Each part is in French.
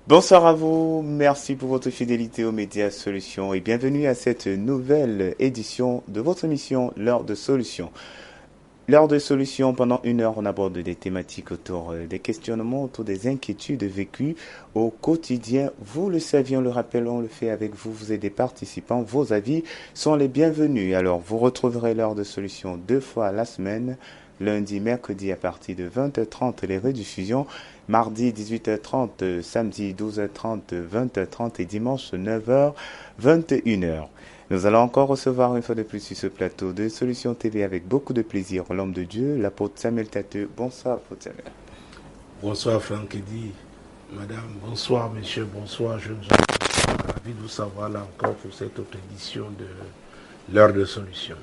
Bonsoir à vous, merci pour votre fidélité aux médias Solutions et bienvenue à cette nouvelle édition de votre émission L'heure de solution. L'heure de solution, pendant une heure, on aborde des thématiques autour des questionnements, autour des inquiétudes vécues au quotidien. Vous le saviez, on le rappelle, on le fait avec vous, vous êtes des participants, vos avis sont les bienvenus. Alors, vous retrouverez l'heure de solution 2 fois la semaine, lundi, mercredi à partir de 20h30, les rediffusions, mardi 18h30, samedi 12h30, 20h30 et dimanche 9h, 21h. Nous allons encore recevoir une fois de plus sur ce plateau de Solutions TV avec beaucoup de plaisir l'homme de Dieu, l'apôtre Samuel Tateux. Bonsoir, apôtre Samuel. Bonsoir, Franck Eddy. Madame, bonsoir, messieurs, bonsoir, jeunes gens. Ravi de vous savoir là encore pour cette autre édition de l'heure de solution.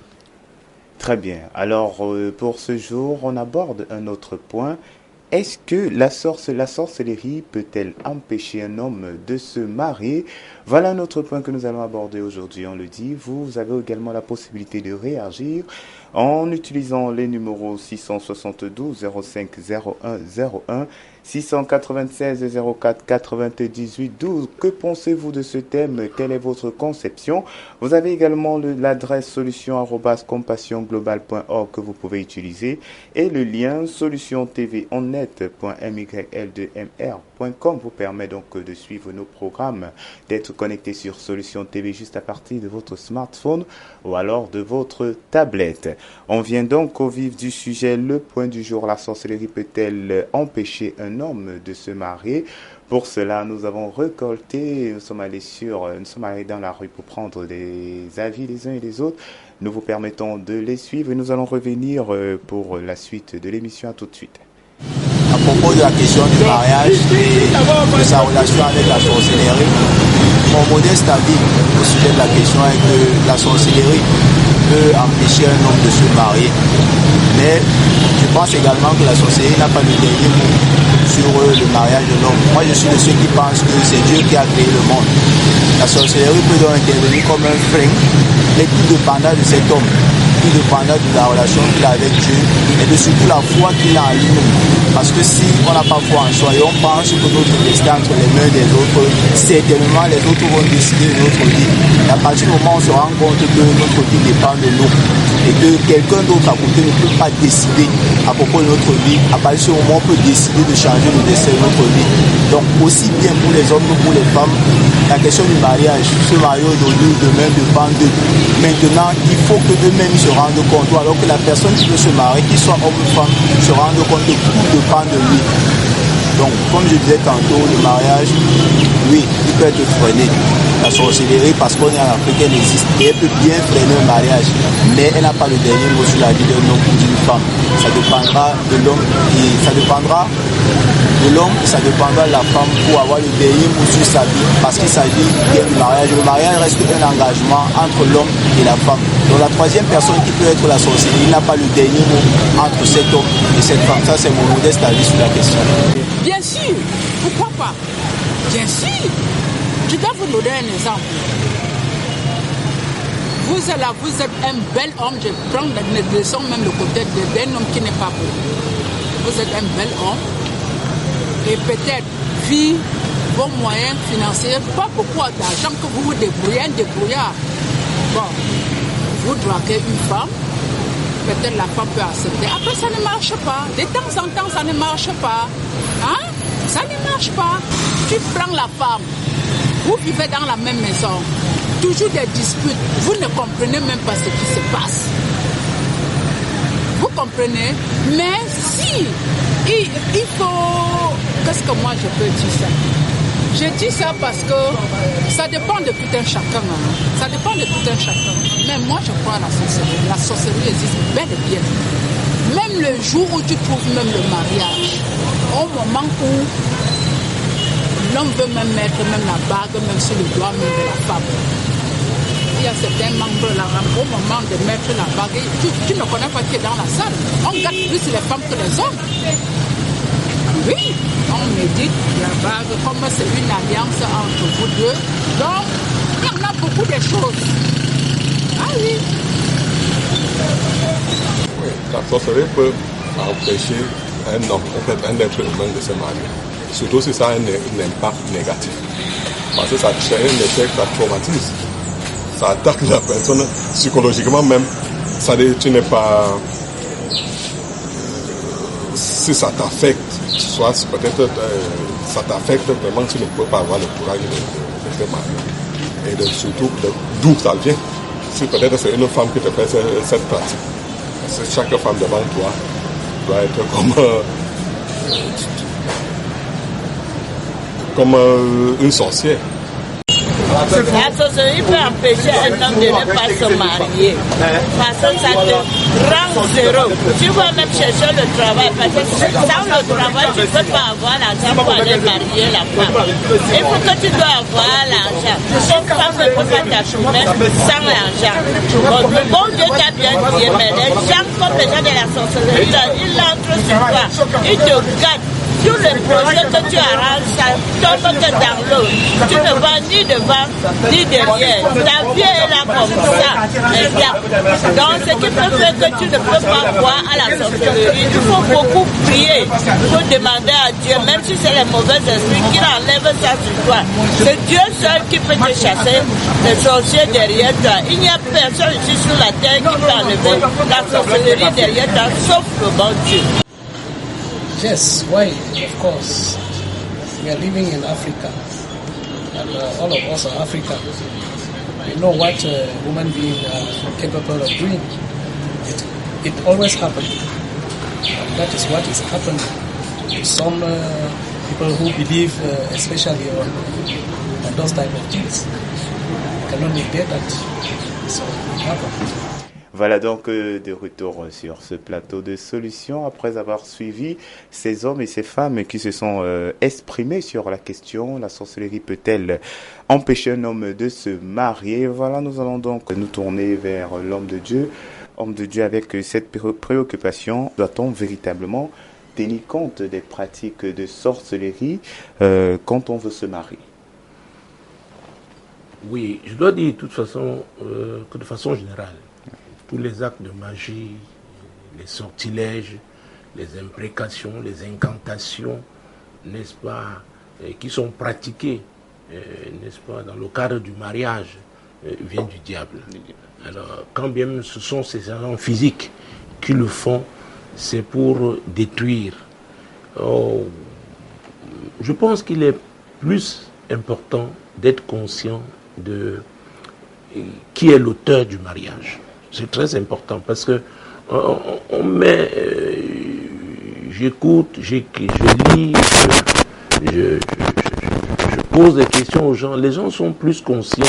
Très bien. Alors, pour ce jour, on aborde un autre point. Est-ce que la sorcellerie peut-elle empêcher un homme de se marier? Voilà un autre point que nous allons aborder aujourd'hui. On le dit, vous avez également la possibilité de réagir en utilisant les numéros 672 05 01 01, 696 04 98 12. Que pensez-vous de ce thème? Quelle est votre conception? Vous avez également l'adresse solution@compassionglobal.org que vous pouvez utiliser et le lien solutiontv.myl2mr.com vous permet donc de suivre nos programmes, d'être connecté sur Solution TV juste à partir de votre smartphone ou alors de votre tablette. On vient donc au vif du sujet. Le point du jour, la sorcellerie peut-elle empêcher un homme de se marier? Pour cela, nous avons récolté, nous sommes allés dans la rue pour prendre des avis les uns et les autres. Nous vous permettons de les suivre et nous allons revenir pour la suite de l'émission. À tout de suite. À propos de la question du mariage et de sa relation avec la sorcellerie, mon modeste avis au sujet de la question est que la sorcellerie peut empêcher un homme de se marier. Mais je pense également que la sorcellerie n'a pas le dernier mot sur le mariage de l'homme. Moi, je suis de ceux qui pensent que c'est Dieu qui a créé le monde. La sorcellerie peut donc intervenir comme un frein, mais tout dépendant de cet homme, tout dépendant de la relation qu'il a avec Dieu et de surtout la foi qu'il a en lui-même. Parce que si on n'a pas foi en soi et on pense que notre destin entre les mains des autres, certainement les autres vont décider de notre vie. Et à partir du moment où on se rend compte que notre vie dépend de nous et que quelqu'un d'autre à côté ne peut pas décider à propos de notre vie, à partir du moment où on peut décider de changer le destin de notre vie. Donc aussi bien pour les hommes que pour les femmes, la question du mariage, se marier aujourd'hui, demain dépend d'eux. Maintenant, il faut que eux-mêmes se rendent compte, ou alors que la personne qui veut se marier, qu'il soit homme ou femme, se rende compte que tout dépend de lui. Donc, comme je disais tantôt, le mariage, oui, il peut être freiné. La sorcellerie, parce qu'on est en Afrique, elle existe et elle peut bien freiner un mariage, mais elle n'a pas le dernier mot sur la vie d'un homme ou d'une femme. Ça dépendra de l'homme et ça dépendra de l'homme et ça dépendra de la femme pour avoir le dernier mot sur sa vie, parce qu'il s'agit bien du mariage. Le mariage reste un engagement entre l'homme et la femme. Donc la troisième personne qui peut être la sorcellerie n'a pas le dernier mot entre cet homme et cette femme. Ça, c'est mon modeste avis sur la question. Bien sûr, pourquoi pas? Bien sûr. Je dois vous donner un exemple. Vous êtes là, vous êtes un bel homme. Je prends les leçons, même le côté d'un homme qui n'est pas beau. Vous êtes un bel homme. Et peut-être, vu vos moyens financiers, pas beaucoup d'argent que vous vous débrouillez, un débrouillard. Bon, vous draguez une femme. Peut-être la femme peut accepter. Après, ça ne marche pas. De temps en temps, ça ne marche pas. Hein? Ça ne marche pas. Tu prends la femme. Vous vivez dans la même maison. Toujours des disputes. Vous ne comprenez même pas ce qui se passe. Vous comprenez? Mais si il faut... Qu'est-ce que moi je peux dire ça? Je dis ça parce que ça dépend de tout un chacun. Hein. Ça dépend de tout un chacun. Mais moi, je crois à la sorcellerie. La sorcellerie existe bel et bien. Même le jour où tu trouves même le mariage, au moment où l'homme veut même mettre même la bague, même sur le doigt même de la femme. Il y a certains membres là, au moment de mettre la bague, tu ne connais pas qui est dans la salle. On garde plus les femmes que les hommes. Oui, on médite la bague, comme c'est une alliance entre vous deux. Donc, il y en a beaucoup de choses. Ah oui. Oui, la sorcellerie peut empêcher un homme, en fait un être humain de se marier. surtout si ça a un impact négatif. Parce que ça crée un effet, ça traumatise. Ça attaque la personne psychologiquement même. Ça dit, tu n'es pas... Si ça t'affecte, soit peut-être ça t'affecte vraiment, tu ne peux pas avoir le courage de te marier. Et donc, surtout, d'où ça vient. Si peut-être c'est une femme qui te fait cette pratique. Parce que chaque femme devant toi doit être comme une sorcière. La sorcellerie peut empêcher un homme de ne pas se marier. Parce que ça te rend zéro. Tu vas même chercher le travail. Parce que sans le travail, tu ne peux pas avoir l'argent pour aller marier la femme. Il faut que tu dois avoir l'argent. Une femme ne peut pas t'assumer sans l'argent. Bon, le bon Dieu t'a bien dit, mais les gens comme les gens de la sorcellerie, ils entrent sur toi. Ils te gâtent. Tous les projets que tu arranges, ça tombe que dans l'eau. Tu ne vas ni devant, ni derrière. Ta vie est là comme ça. Donc, ce qui peut faire que tu ne peux pas voir à la sorcellerie, il faut beaucoup prier. Il faut demander à Dieu, même si c'est les mauvais esprits, qu'il enlève ça sur toi. C'est Dieu seul qui peut te chasser les sorciers derrière toi. Il n'y a personne ici sur la terre qui peut enlever la sorcellerie derrière toi, sauf le bon Dieu. Yes, why? Of course. We are living in Africa, and all of us are African. We know what a human being are capable of doing. It always happens. And that is what is happening. Some people who believe, especially on those type of things, cannot negate that. So it happens. Voilà donc de retour sur ce plateau de solutions après avoir suivi ces hommes et ces femmes qui se sont exprimés sur la question: la sorcellerie peut-elle empêcher un homme de se marier? Voilà, nous allons donc nous tourner vers l'homme de Dieu. Homme de Dieu, avec cette préoccupation, doit-on véritablement tenir compte des pratiques de sorcellerie quand on veut se marier? Oui, je dois dire de toute façon que de façon générale, tous les actes de magie, les sortilèges, les imprécations, les incantations, n'est-ce pas, qui sont pratiqués, n'est-ce pas, dans le cadre du mariage, viennent du diable. Alors, quand bien même ce sont ces agents physiques qui le font, c'est pour détruire. Oh, je pense qu'il est plus important d'être conscient de qui est l'auteur du mariage. C'est très important parce que on met, j'écoute, je lis, je pose des questions aux gens. Les gens sont plus conscients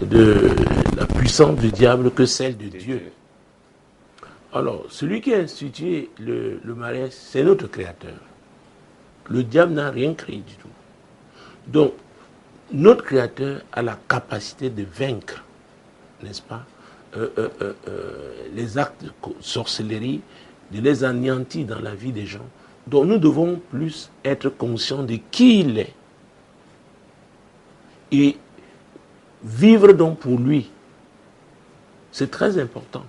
de la puissance du diable que celle de Dieu. Alors, celui qui a institué le mariage, c'est notre Créateur. Le diable n'a rien créé du tout. Donc, notre Créateur a la capacité de vaincre, n'est-ce pas, les actes de sorcellerie, de les anéantir dans la vie des gens. Donc nous devons plus être conscients de qui il est et vivre donc pour lui. C'est très important.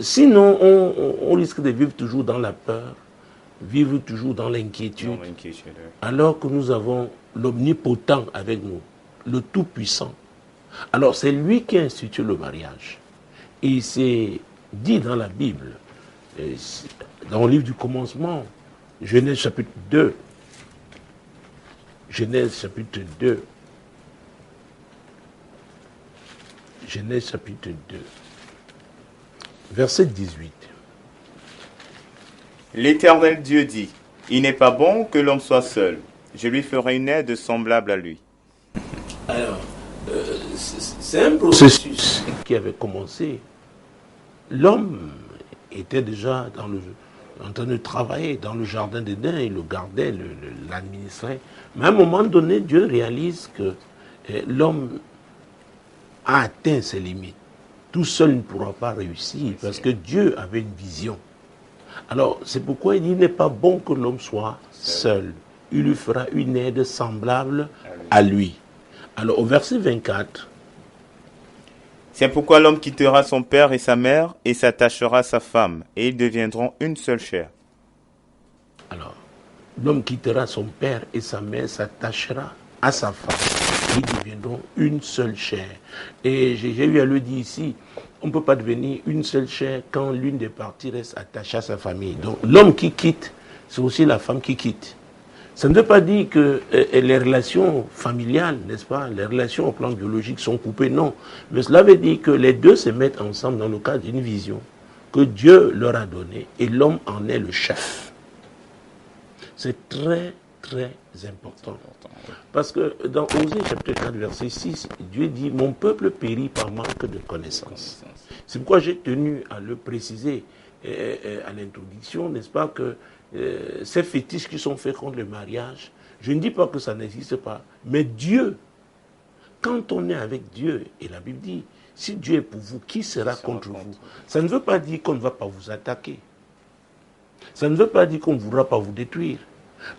Sinon, on risque de vivre toujours dans la peur, vivre toujours dans l'inquiétude, alors que nous avons l'omnipotent avec nous, le tout-puissant. Alors, c'est lui qui a institué le mariage. Et c'est dit dans la Bible, dans le livre du commencement, Genèse chapitre 2. Genèse chapitre 2. Genèse chapitre 2. Verset 18. L'Éternel Dieu dit: il n'est pas bon que l'homme soit seul. Je lui ferai une aide semblable à lui. Alors, c'est un processus qui avait commencé. L'homme était déjà en train de travailler dans le jardin d'Éden, il le gardait, l'administrait. Mais à un moment donné, Dieu réalise que l'homme a atteint ses limites. Tout seul ne pourra pas réussir parce que Dieu avait une vision. Alors, c'est pourquoi il dit: il n'est pas bon que l'homme soit seul. Il lui fera une aide semblable à lui. Alors, au verset 24, c'est pourquoi l'homme quittera son père et sa mère et s'attachera à sa femme, et ils deviendront une seule chair. Alors, L'homme quittera son père et sa mère, s'attachera à sa femme. Ils deviendront une seule chair. Et j'ai eu à le dire ici, on ne peut pas devenir une seule chair quand l'une des parties reste attachée à sa famille. Donc l'homme qui quitte, c'est aussi la femme qui quitte. Ça ne veut pas dire que les relations familiales, n'est-ce pas, les relations au plan biologique sont coupées, non. Mais cela veut dire que les deux se mettent ensemble dans le cadre d'une vision que Dieu leur a donnée et l'homme en est le chef. C'est très, très important. Parce que dans Osée chapitre 4, verset 6, Dieu dit « Mon peuple périt par manque de connaissance ». C'est pourquoi j'ai tenu à le préciser à l'introduction, n'est-ce pas, que ces fétiches qui sont faits contre le mariage, je ne dis pas que ça n'existe pas, mais Dieu, quand on est avec Dieu, et la Bible dit, si Dieu est pour vous, qui sera contre vous? Ça ne veut pas dire qu'on ne va pas vous attaquer. Ça ne veut pas dire qu'on ne voudra pas vous détruire.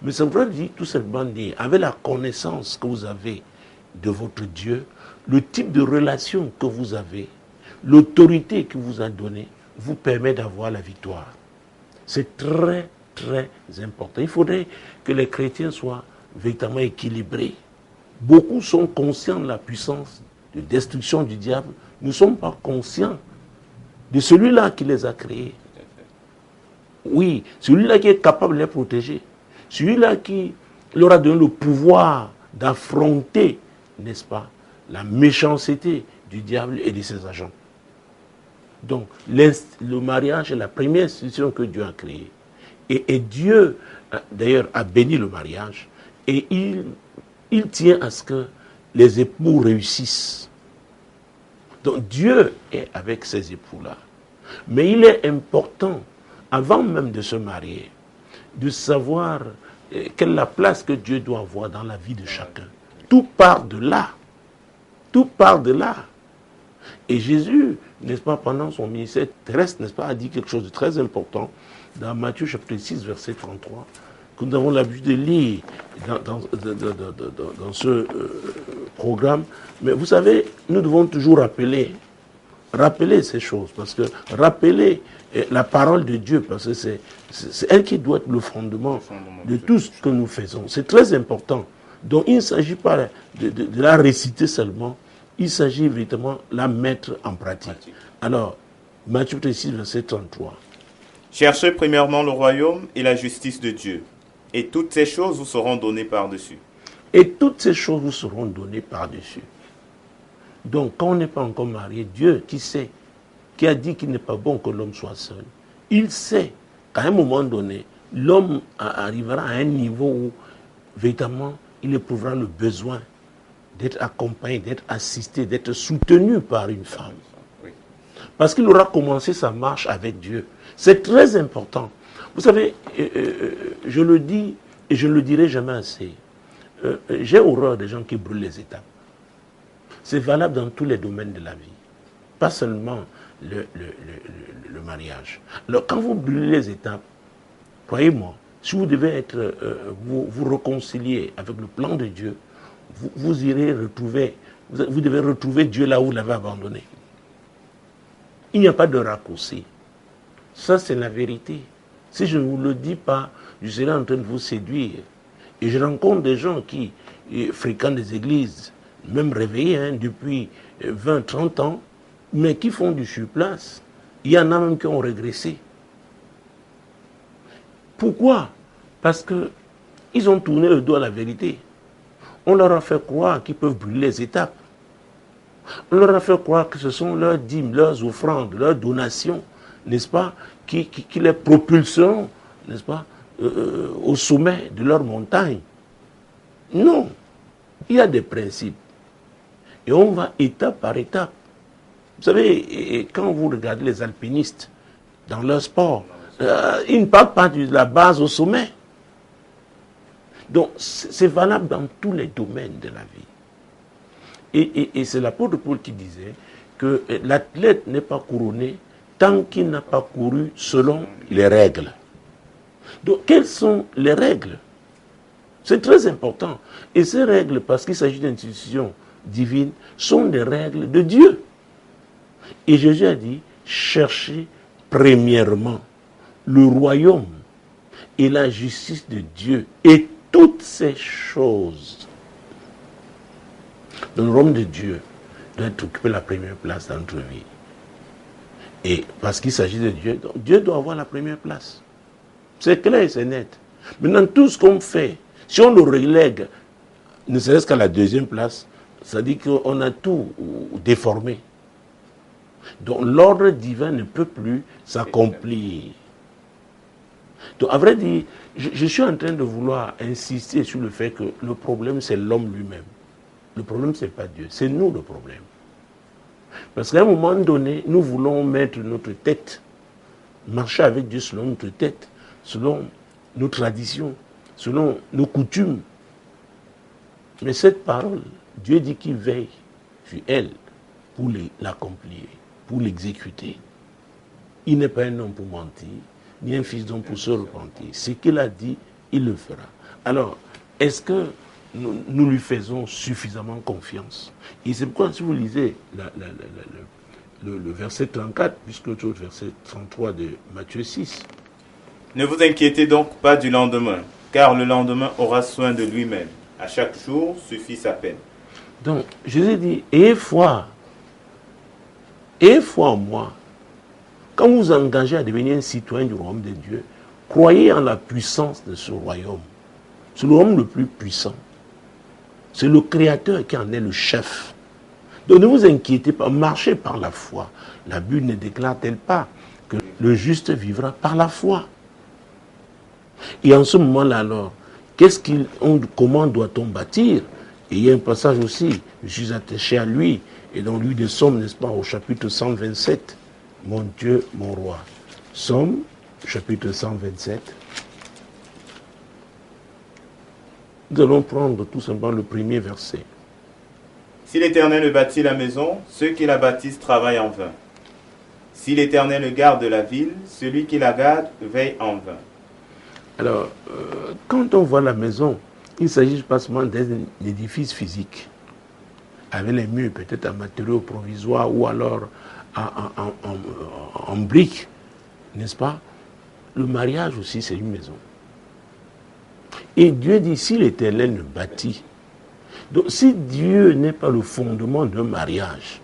Mais ça voudra dire tout simplement dire, avec la connaissance que vous avez de votre Dieu, le type de relation que vous avez, l'autorité qu'il vous a donnée, vous permet d'avoir la victoire. C'est très, très important. Il faudrait que les chrétiens soient véritablement équilibrés. Beaucoup sont conscients de la puissance de destruction du diable. Nous ne sommes pas conscients de celui-là qui les a créés. Oui, celui-là qui est capable de les protéger. Celui-là qui leur a donné le pouvoir d'affronter, n'est-ce pas, la méchanceté du diable et de ses agents. Donc, le mariage est la première institution que Dieu a créée. Et Dieu, d'ailleurs, a béni le mariage. Et il tient à ce que les époux réussissent. Donc, Dieu est avec ces époux-là. Mais il est important, avant même de se marier, de savoir quelle est la place que Dieu doit avoir dans la vie de chacun. Tout part de là. Tout part de là. Et Jésus, n'est-ce pas, pendant son ministère terrestre, n'est-ce pas, a dit quelque chose de très important dans Matthieu chapitre 6, verset 33, que nous avons l'habitude de lire dans ce programme. Mais vous savez, nous devons toujours rappeler ces choses, parce que rappeler la parole de Dieu, parce que c'est elle qui doit être le fondement de tout ce que nous faisons. C'est très important. Donc il ne s'agit pas de la réciter seulement, il s'agit véritablement de la mettre en pratique. Alors, Matthieu 6, verset 33. Cherchez premièrement le royaume et la justice de Dieu, et toutes ces choses vous seront données par-dessus. Et toutes ces choses vous seront données par-dessus. Donc, quand on n'est pas encore marié, Dieu qui sait, qui a dit qu'il n'est pas bon que l'homme soit seul, il sait qu'à un moment donné, l'homme arrivera à un niveau où, véritablement, il éprouvera le besoin d'être accompagné, d'être assisté, d'être soutenu par une femme. Parce qu'il aura commencé sa marche avec Dieu. C'est très important. Vous savez, je le dis et je ne le dirai jamais assez. J'ai horreur des gens qui brûlent les étapes. C'est valable dans tous les domaines de la vie. Pas seulement le mariage. Alors quand vous brûlez les étapes, croyez-moi, si vous devez être, vous réconcilier avec le plan de Dieu, vous irez retrouver, vous devez retrouver Dieu là où vous l'avez abandonné. Il n'y a pas de raccourci. Ça, c'est la vérité. Si je ne vous le dis pas, je serai en train de vous séduire. Et je rencontre des gens qui fréquentent des églises, même réveillés depuis 20, 30 ans, mais qui font du surplace. Il y en a même qui ont régressé. Pourquoi? Parce qu'ils ont tourné le dos à la vérité. On leur a fait croire qu'ils peuvent brûler les étapes. On leur a fait croire que ce sont leurs dîmes, leurs offrandes, leurs donations, n'est-ce pas, qui les propulseront, n'est-ce pas, au sommet de leur montagne. Non. Il y a des principes. Et on va étape par étape. Vous savez, quand vous regardez les alpinistes dans leur sport, ils ne partent pas de la base au sommet. Donc, c'est valable dans tous les domaines de la vie. Et c'est l'apôtre Paul qui disait que l'athlète n'est pas couronné tant qu'il n'a pas couru selon les règles. Donc, quelles sont les règles? C'est très important. Et ces règles, parce qu'il s'agit d'institutions divines, sont des règles de Dieu. Et Jésus a dit, cherchez premièrement le royaume et la justice de Dieu et toutes ces choses. Donc, le royaume de Dieu doit occuper la première place dans notre vie. Et parce qu'il s'agit de Dieu, donc Dieu doit avoir la première place. C'est clair et c'est net. Maintenant, tout ce qu'on fait, si on le relègue, ne serait-ce qu'à la deuxième place, ça dit qu'on a tout déformé. Donc l'ordre divin ne peut plus s'accomplir. Donc à vrai dire, je suis en train de vouloir insister sur le fait que le problème c'est l'homme lui-même. Le problème c'est pas Dieu, c'est nous le problème. Parce qu'à un moment donné, nous voulons mettre notre tête, marcher avec Dieu selon notre tête, selon nos traditions, selon nos coutumes. Mais cette parole, Dieu dit qu'il veille sur elle pour l'accomplir, pour l'exécuter. Il n'est pas un homme pour mentir, ni un fils d'homme pour se repentir. Ce qu'il a dit, il le fera. Alors, est-ce que nous lui faisons suffisamment confiance? Et c'est pourquoi, si vous lisez le verset 34, puisque l'autre verset 33 de Matthieu 6. Ne vous inquiétez donc pas du lendemain, car le lendemain aura soin de lui-même. À chaque jour suffit sa peine. Donc, Jésus dit, ayez foi en moi. Quand vous vous engagez à devenir un citoyen du royaume de Dieu, croyez en la puissance de ce royaume. C'est le royaume le plus puissant. C'est le Créateur qui en est le chef. Donc ne vous inquiétez pas, marchez par la foi. La Bible ne déclare-t-elle pas que le juste vivra par la foi? Et en ce moment-là, alors, comment doit-on bâtir? Et il y a un passage aussi, je suis attaché à lui, et dans lui des Psaumes, n'est-ce pas, au chapitre 127, mon Dieu, mon roi. Psaume, chapitre 127. Nous allons prendre tout simplement le premier verset. Si l'Éternel bâtit la maison, ceux qui la bâtissent travaillent en vain. Si l'Éternel garde la ville, celui qui la garde veille en vain. Alors, quand on voit la maison, il ne s'agit pas seulement d'un édifice physique, avec les murs peut-être en matériaux provisoires ou alors en briques, n'est-ce pas? Le mariage aussi, c'est une maison. Et Dieu dit, si l'Éternel ne bâtit, donc si Dieu n'est pas le fondement d'un mariage,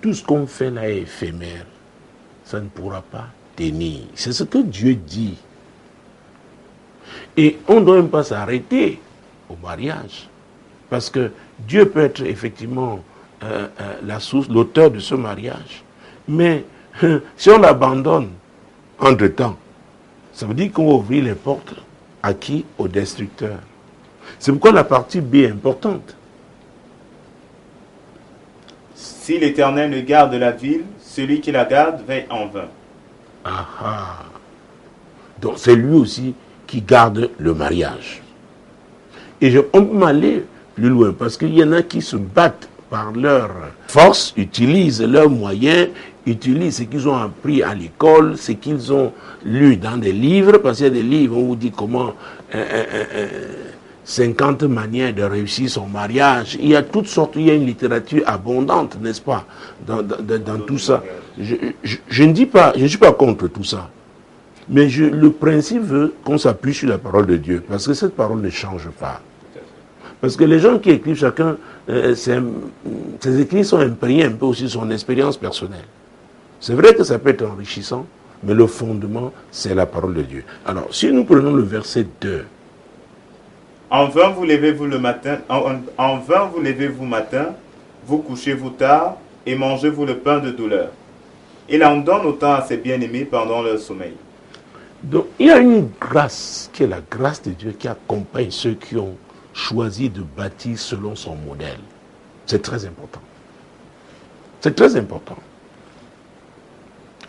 tout ce qu'on fait là est éphémère, ça ne pourra pas tenir. C'est ce que Dieu dit. Et on ne doit même pas s'arrêter au mariage. Parce que Dieu peut être effectivement la source, l'auteur de ce mariage. Mais si on l'abandonne entre-temps, ça veut dire qu'on va ouvrir les portes à qui? Au destructeur. C'est pourquoi la partie B est importante. Si l'Éternel garde la ville, celui qui la garde veille en vain. Ah. Donc c'est lui aussi qui garde le mariage. Et on peut m'aller plus loin, parce qu'il y en a qui se battent par leur force, utilisent leurs moyens, utilisent ce qu'ils ont appris à l'école, ce qu'ils ont lu dans des livres, parce qu'il y a des livres, on vous dit comment 50 manières de réussir son mariage. Il y a toutes sortes, il y a une littérature abondante, n'est-ce pas, dans tout ça. Je ne dis pas, je ne suis pas contre tout ça. Mais le principe veut qu'on s'appuie sur la parole de Dieu, parce que cette parole ne change pas. Parce que les gens qui écrivent, chacun, ces écrits sont imprégnés un peu aussi de son expérience personnelle. C'est vrai que ça peut être enrichissant, mais le fondement, c'est la parole de Dieu. Alors, si nous prenons le verset 2. En vain vous levez-vous le matin, en vain vous levez-vous matin, vous couchez-vous tard, et mangez-vous le pain de douleur. Il en donne autant à ses bien-aimés pendant leur sommeil. Donc, il y a une grâce, qui est la grâce de Dieu, qui accompagne ceux qui ont choisi de bâtir selon son modèle. C'est très important. C'est très important.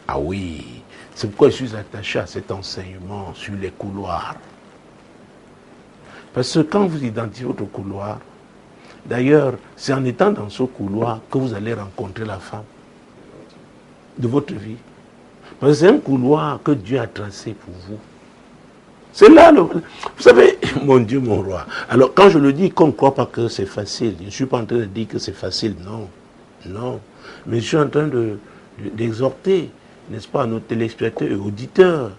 Ah oui, c'est pourquoi je suis attaché à cet enseignement sur les couloirs. Parce que quand vous identifiez votre couloir, d'ailleurs, c'est en étant dans ce couloir que vous allez rencontrer la femme de votre vie. Parce que c'est un couloir que Dieu a tracé pour vous. C'est là, vous savez, mon Dieu, mon roi. Alors, quand je le dis, qu'on ne croit pas que c'est facile, je ne suis pas en train de dire que c'est facile, non. Mais je suis en train d'exhorter, n'est-ce pas, nos téléspectateurs et auditeurs,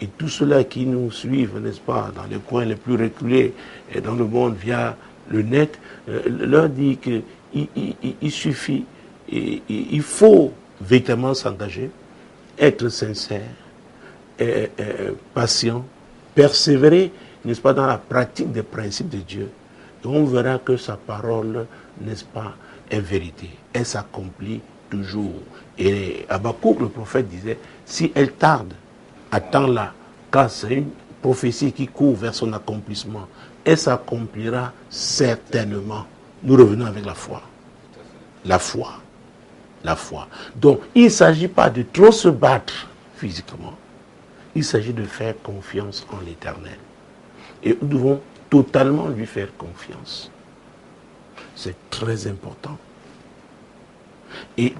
Et tous ceux-là qui nous suivent, n'est-ce pas, dans les coins les plus reculés et dans le monde via le net, leur dit qu'il suffit, il faut véritablement s'engager, être sincère, patient, persévérer, n'est-ce pas, dans la pratique des principes de Dieu. Et on verra que sa parole, n'est-ce pas, est vérité. Elle s'accomplit toujours. Et Habakkuk, le prophète, disait, si elle tarde, attends-la, car c'est une prophétie qui court vers son accomplissement. Elle s'accomplira certainement. Nous revenons avec la foi. La foi. La foi. Donc, il ne s'agit pas de trop se battre physiquement. Il s'agit de faire confiance en l'Éternel. Et nous devons totalement lui faire confiance. C'est très important. Et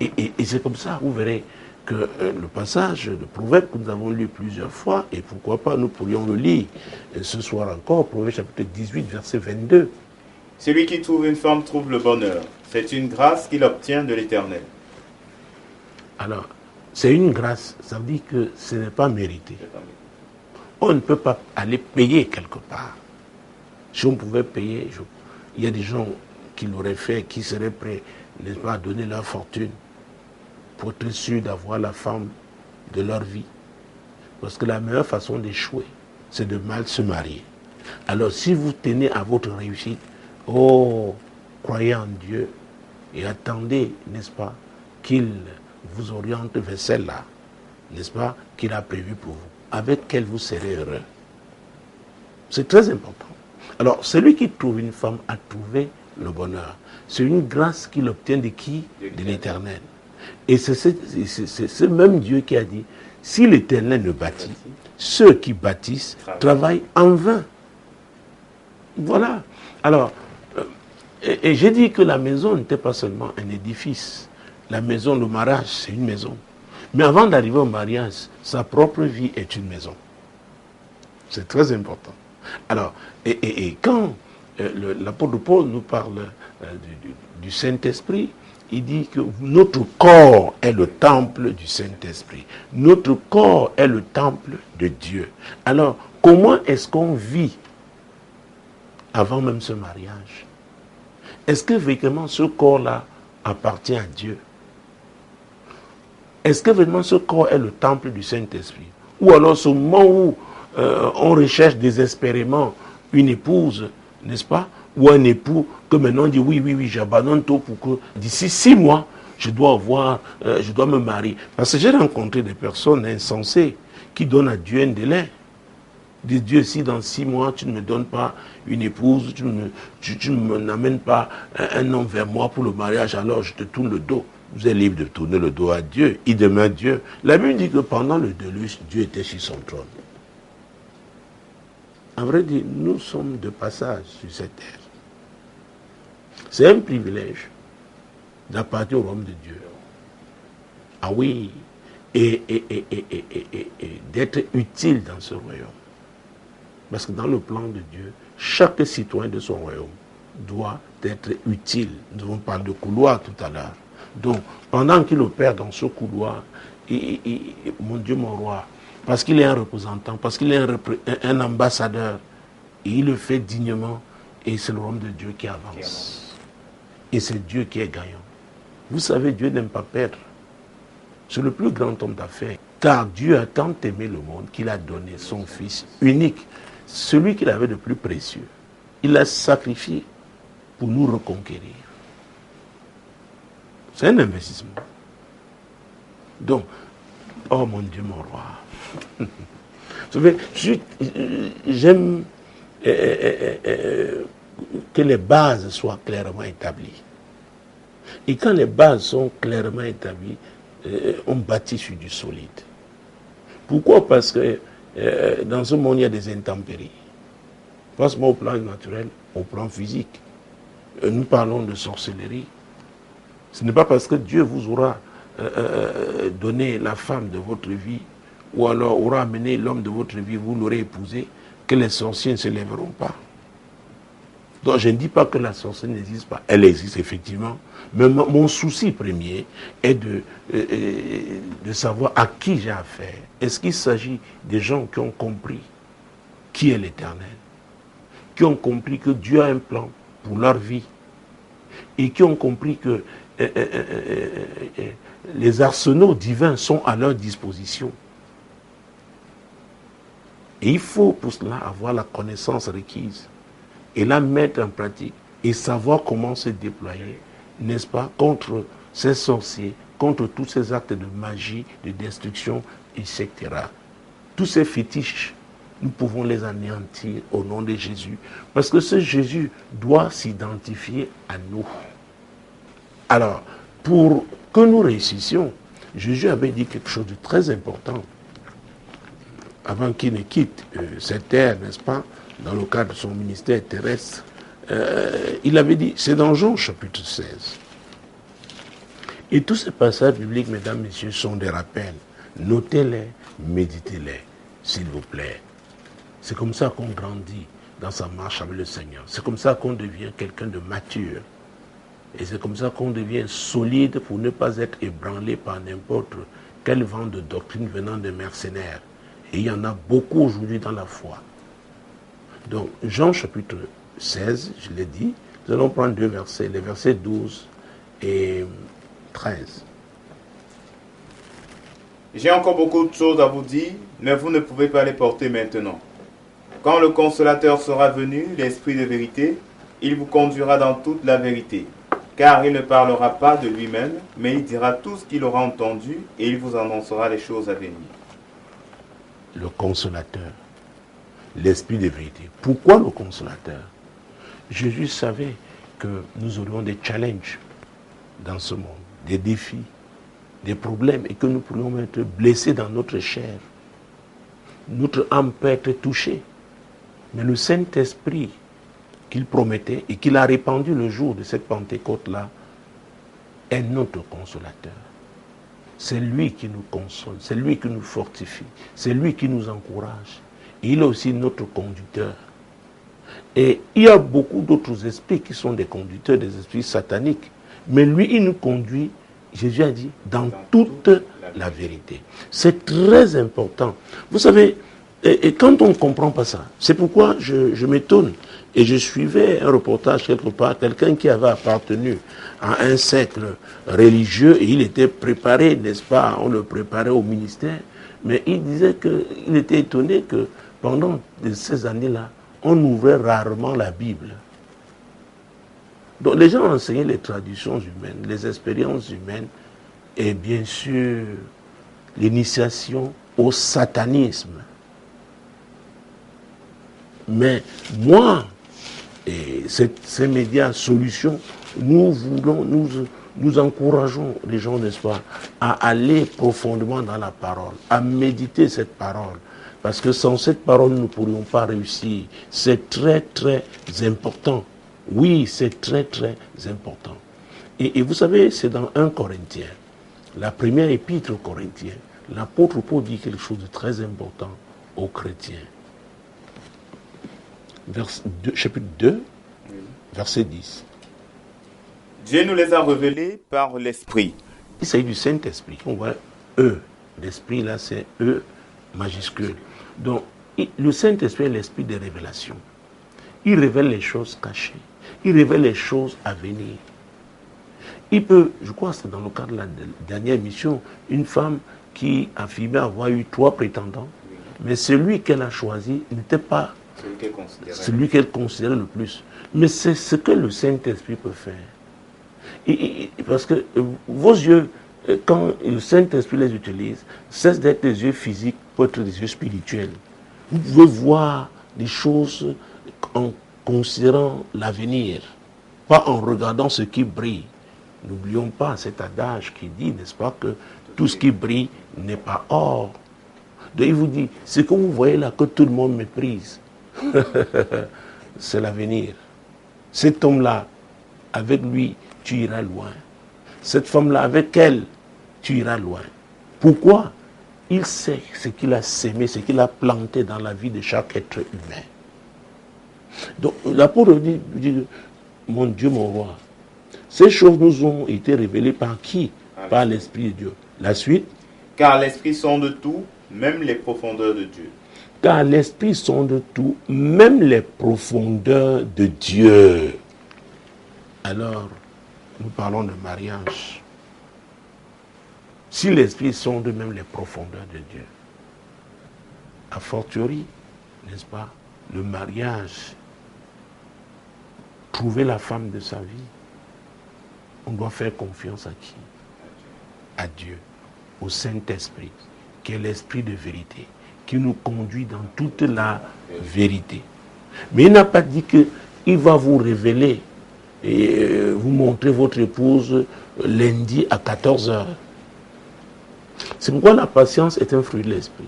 c'est comme ça, vous verrez, que le passage de Proverbe que nous avons lu plusieurs fois, et pourquoi pas nous pourrions le lire ce soir encore, Proverbe chapitre 18, verset 22. Celui qui trouve une femme trouve le bonheur. C'est une grâce qu'il obtient de l'Éternel. Alors, c'est une grâce, ça veut dire que ce n'est pas mérité. On ne peut pas aller payer quelque part. Si on pouvait payer, il y a des gens qui l'auraient fait, qui seraient prêts, n'est-ce pas, à donner leur fortune pour être sûr d'avoir la femme de leur vie. Parce que la meilleure façon d'échouer, c'est de mal se marier. Alors si vous tenez à votre réussite, croyez en Dieu et attendez, n'est-ce pas, qu'il vous oriente vers celle-là, n'est-ce pas, qu'il a prévu pour vous, avec quelle vous serez heureux. C'est très important. Alors, celui qui trouve une femme a trouvé le bonheur. C'est une grâce qu'il obtient de qui? De l'Éternel. Et c'est ce même Dieu qui a dit, si l'Éternel ne bâtit, ceux qui bâtissent travaillent en vain. Voilà. Alors, et j'ai dit que la maison n'était pas seulement un édifice. La maison, le mariage, c'est une maison. Mais avant d'arriver au mariage, sa propre vie est une maison. C'est très important. Alors, et quand l'apôtre Paul nous parle du Saint-Esprit, il dit que notre corps est le temple du Saint-Esprit. Notre corps est le temple de Dieu. Alors, comment est-ce qu'on vit avant même ce mariage? Est-ce que vraiment ce corps-là appartient à Dieu? Est-ce que vraiment ce corps est le temple du Saint-Esprit? Ou alors ce moment où on recherche désespérément une épouse, n'est-ce pas? Ou un époux que maintenant on dit oui, j'abandonne tout pour que d'ici 6 mois, je dois me marier. Parce que j'ai rencontré des personnes insensées qui donnent à Dieu un délai. Dis Dieu, si dans 6 mois tu ne me donnes pas une épouse, tu ne m'amènes pas un homme vers moi pour le mariage, alors je te tourne le dos. Vous êtes libre de tourner le dos à Dieu. Il demeure Dieu. La Bible dit que pendant le déluge, Dieu était sur son trône. En vrai dire, nous sommes de passage sur cette terre. C'est un privilège d'appartenir au royaume de Dieu. Ah oui, et d'être utile dans ce royaume. Parce que dans le plan de Dieu, chaque citoyen de son royaume doit être utile. Nous avons parlé de couloir tout à l'heure. Donc, pendant qu'il opère dans ce couloir, mon Dieu, mon roi, parce qu'il est un représentant, parce qu'il est un ambassadeur, et il le fait dignement, et c'est le royaume de Dieu qui avance. Et c'est Dieu qui est gagnant. Vous savez, Dieu n'aime pas perdre. C'est le plus grand homme d'affaires. Car Dieu a tant aimé le monde qu'il a donné son Fils unique, celui qu'il avait de plus précieux. Il l'a sacrifié pour nous reconquérir. C'est un investissement. Donc, oh mon Dieu, mon roi. Vous savez, j'aime que les bases soient clairement établies. Et quand les bases sont clairement établies, on bâtit sur du solide. Pourquoi? Parce que dans ce monde, il y a des intempéries. Pas seulement au plan naturel, au plan physique. Nous parlons de sorcellerie. Ce n'est pas parce que Dieu vous aura donné la femme de votre vie, ou alors aura amené l'homme de votre vie, vous l'aurez épousé, que les sorciers ne se lèveront pas. Donc je ne dis pas que la sorcellerie n'existe pas. Elle existe effectivement. Mais mon souci premier est de savoir à qui j'ai affaire. Est-ce qu'il s'agit des gens qui ont compris qui est l'Éternel, qui ont compris que Dieu a un plan pour leur vie et qui ont compris que les arsenaux divins sont à leur disposition. Et il faut pour cela avoir la connaissance requise et la mettre en pratique et savoir comment se déployer, n'est-ce pas, contre ces sorciers, contre tous ces actes de magie, de destruction, etc. Tous ces fétiches, nous pouvons les anéantir au nom de Jésus. Parce que ce Jésus doit s'identifier à nous. Alors, pour que nous réussissions, Jésus avait dit quelque chose de très important. Avant qu'il ne quitte cette terre, n'est-ce pas, dans le cadre de son ministère terrestre, il avait dit, c'est dans Jean chapitre 16. Et tous ces passages bibliques, mesdames, messieurs, sont des rappels. Notez-les, méditez-les, s'il vous plaît. C'est comme ça qu'on grandit dans sa marche avec le Seigneur. C'est comme ça qu'on devient quelqu'un de mature. Et c'est comme ça qu'on devient solide pour ne pas être ébranlé par n'importe quel vent de doctrine venant des mercenaires. Et il y en a beaucoup aujourd'hui dans la foi. Donc, Jean chapitre 16, je l'ai dit, nous allons prendre deux versets, les versets 12 et 13. J'ai encore beaucoup de choses à vous dire, mais vous ne pouvez pas les porter maintenant. Quand le consolateur sera venu, l'Esprit de vérité, il vous conduira dans toute la vérité. Car il ne parlera pas de lui-même, mais il dira tout ce qu'il aura entendu et il vous annoncera les choses à venir. Le consolateur, l'Esprit de vérité. Pourquoi le consolateur? Jésus savait que nous aurions des challenges dans ce monde, des défis, des problèmes et que nous pourrions être blessés dans notre chair. Notre âme peut être touchée. Mais le Saint-Esprit qu'il promettait et qu'il a répandu le jour de cette Pentecôte-là est notre consolateur. C'est lui qui nous console, c'est lui qui nous fortifie, c'est lui qui nous encourage. Et il est aussi notre conducteur. Et il y a beaucoup d'autres esprits qui sont des conducteurs, des esprits sataniques. Mais lui, il nous conduit, Jésus a dit, dans toute la vérité. C'est très important. Vous savez, et quand on ne comprend pas ça, c'est pourquoi je m'étonne. Et je suivais un reportage quelque part, quelqu'un qui avait appartenu à un cercle religieux et il était préparé, n'est-ce pas, on le préparait au ministère, mais il disait qu'il était étonné que pendant ces années-là, on ouvrait rarement la Bible. Donc les gens enseignaient les traditions humaines, les expériences humaines et bien sûr l'initiation au satanisme. Mais moi, et ces médias solutions, nous encourageons les gens, n'est-ce pas, à aller profondément dans la parole, à méditer cette parole. Parce que sans cette parole, nous ne pourrions pas réussir. C'est très, très important. Oui, c'est très, très important. Et vous savez, c'est dans 1 Corinthiens, la première épître aux Corinthiens, l'apôtre Paul dit quelque chose de très important aux chrétiens. Chapitre 2, verset 10. Dieu nous les a révélés par l'Esprit. Il s'agit du Saint-Esprit. On voit E. L'Esprit, là, c'est E majuscule. Donc, le Saint-Esprit est l'Esprit de révélation. Il révèle les choses cachées. Il révèle les choses à venir. Il peut, je crois que c'est dans le cadre de la dernière mission, une femme qui affirmait avoir eu 3 prétendants, mais celui qu'elle a choisi n'était pas celui qu'elle considérait le plus. Mais c'est ce que le Saint-Esprit peut faire. Parce que vos yeux, quand le Saint-Esprit les utilise, cessent d'être des yeux physiques pour être des yeux spirituels. Vous pouvez voir des choses en considérant l'avenir, pas en regardant ce qui brille. N'oublions pas cet adage qui dit, n'est-ce pas, que tout ce qui brille n'est pas or. Donc il vous dit, ce que vous voyez là, que tout le monde méprise, c'est l'avenir. Cet homme-là, avec lui, tu iras loin. Cette femme-là, avec elle, tu iras loin. Pourquoi? Il sait ce qu'il a sémé, ce qu'il a planté dans la vie de chaque être humain. Donc l'apôtre dit, mon Dieu, mon roi, ces choses nous ont été révélées par qui? Par l'Esprit de Dieu. La suite. Car l'Esprit sonde tout, même les profondeurs de Dieu. Car l'Esprit sonde tout, même les profondeurs de Dieu. Alors, nous parlons de mariage. Si l'Esprit sonde même les profondeurs de Dieu, a fortiori, n'est-ce pas, le mariage, trouver la femme de sa vie, on doit faire confiance à qui? À Dieu, au Saint-Esprit, qui est l'Esprit de vérité, qui nous conduit dans toute la vérité. Mais il n'a pas dit qu'il va vous révéler et vous montrer votre épouse lundi à 14h. C'est pourquoi la patience est un fruit de l'Esprit.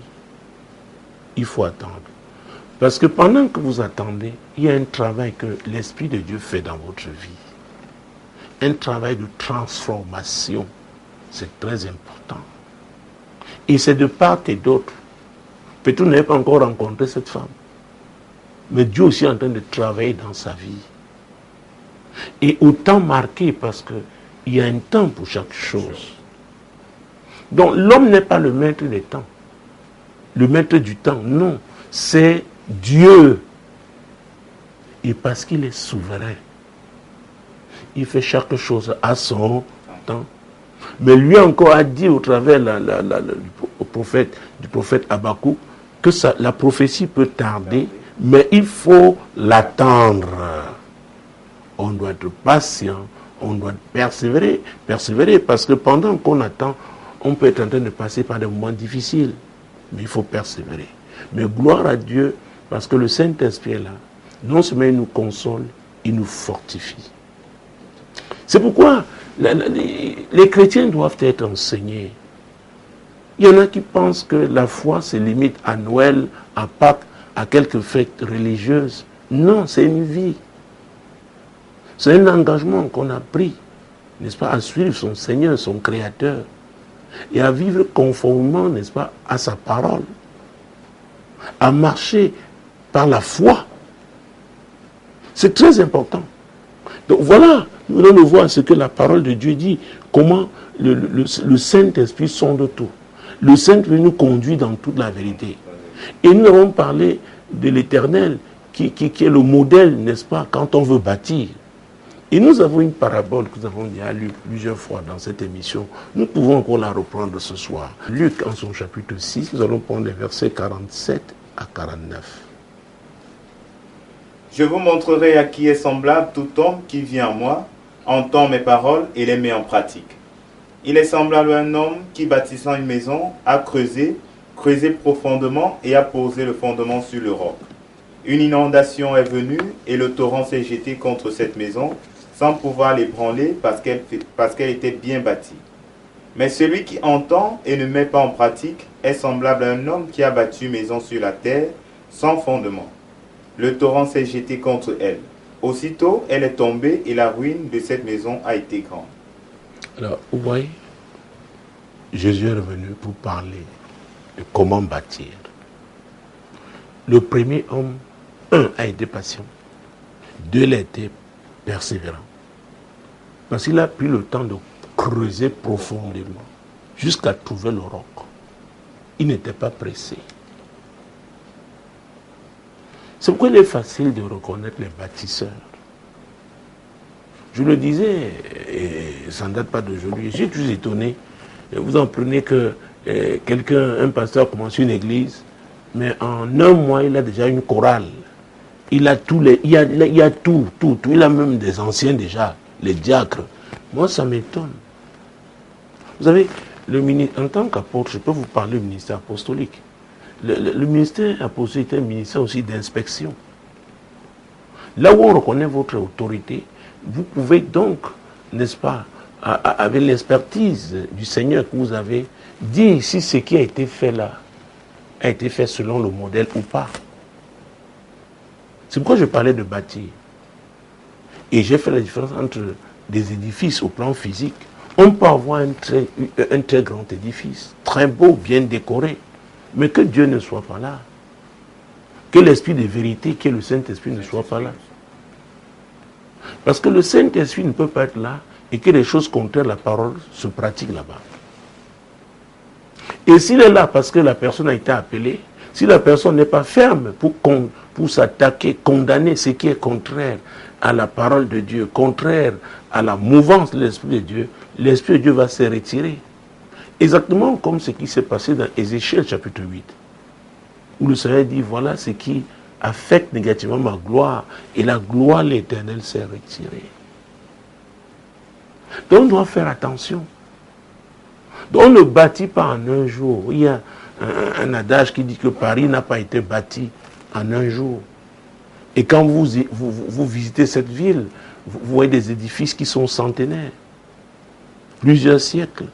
Il faut attendre. Parce que pendant que vous attendez, il y a un travail que l'Esprit de Dieu fait dans votre vie. Un travail de transformation. C'est très important. Et c'est de part et d'autre. Peut-être que vous n'avez pas encore rencontré cette femme. Mais Dieu aussi est en train de travailler dans sa vie. Et au temps marqué, parce qu'il y a un temps pour chaque chose. Donc l'homme n'est pas le maître des temps. Le maître du temps, non. C'est Dieu. Et parce qu'il est souverain, il fait chaque chose à son temps. Mais lui encore a dit au travers du prophète Habakkuk que la prophétie peut tarder, mais il faut l'attendre. On doit être patient, on doit persévérer, parce que pendant qu'on attend, on peut être en train de passer par des moments difficiles, mais il faut persévérer. Mais gloire à Dieu, parce que le Saint-Esprit est là. Non seulement il nous console, il nous fortifie. C'est pourquoi les chrétiens doivent être enseignés. Il y en a qui pensent que la foi se limite à Noël, à Pâques, à quelques fêtes religieuses. Non, c'est une vie. C'est un engagement qu'on a pris, n'est-ce pas, à suivre son Seigneur, son Créateur, et à vivre conformément, n'est-ce pas, à sa parole, à marcher par la foi. C'est très important. Donc voilà, nous allons voir ce que la parole de Dieu dit, comment le Saint-Esprit sonde tout. Le Saint-Esprit nous conduit dans toute la vérité. Et nous avons parlé de l'Éternel, qui est le modèle, n'est-ce pas, quand on veut bâtir. Et nous avons une parabole que nous avons déjà lue plusieurs fois dans cette émission. Nous pouvons encore la reprendre ce soir. Luc, en son chapitre 6, nous allons prendre les versets 47 à 49. Je vous montrerai à qui est semblable tout homme qui vient à moi, entend mes paroles et les met en pratique. Il est semblable à un homme qui, bâtissant une maison, a creusé profondément et a posé le fondement sur le roc. Une inondation est venue et le torrent s'est jeté contre cette maison, sans pouvoir l'ébranler parce qu'elle était bien bâtie. Mais celui qui entend et ne met pas en pratique est semblable à un homme qui a bâti une maison sur la terre sans fondement. Le torrent s'est jeté contre elle. Aussitôt, elle est tombée et la ruine de cette maison a été grande. Alors, vous voyez, Jésus est revenu pour parler de comment bâtir. Le premier homme, 1, a été patient. 2, il a été persévérant. Parce qu'il a pris le temps de creuser profondément jusqu'à trouver le roc. Il n'était pas pressé. C'est pourquoi il est facile de reconnaître les bâtisseurs. Je le disais, et ça ne date pas d'aujourd'hui, j'ai toujours étonné. Vous en prenez que un pasteur commence une église, mais en un mois, il a déjà une chorale. Il a tout, il y a tout. Il a même des anciens déjà, les diacres. Moi, ça m'étonne. Vous savez, en tant qu'apôtre, je peux vous parler du ministère apostolique. Le ministère apostolique est un ministère aussi d'inspection. Là où on reconnaît votre autorité, vous pouvez donc, n'est-ce pas, avec l'expertise du Seigneur que vous avez, dire si ce qui a été fait là a été fait selon le modèle ou pas. C'est pourquoi je parlais de bâtir. Et j'ai fait la différence entre des édifices au plan physique. On peut avoir un très grand édifice, très beau, bien décoré, mais que Dieu ne soit pas là. que l'esprit de vérité, qui est le Saint-Esprit, ne soit pas là. Parce que le Saint-Esprit ne peut pas être là et que les choses contraires à la parole se pratiquent là-bas. Et s'il est là parce que la personne a été appelée, si la personne n'est pas ferme pour s'attaquer, condamner ce qui est contraire à la parole de Dieu, contraire à la mouvance de l'Esprit de Dieu, l'Esprit de Dieu va se retirer. Exactement comme ce qui s'est passé dans Ézéchiel chapitre 8, où le Seigneur dit, voilà ce qui affecte négativement ma gloire, et la gloire de l'Éternel s'est retirée. Donc on doit faire attention. Donc on ne bâtit pas en un jour. Il y a un adage qui dit que Paris n'a pas été bâti en un jour. Et quand vous visitez cette ville, vous voyez des édifices qui sont centenaires, plusieurs siècles.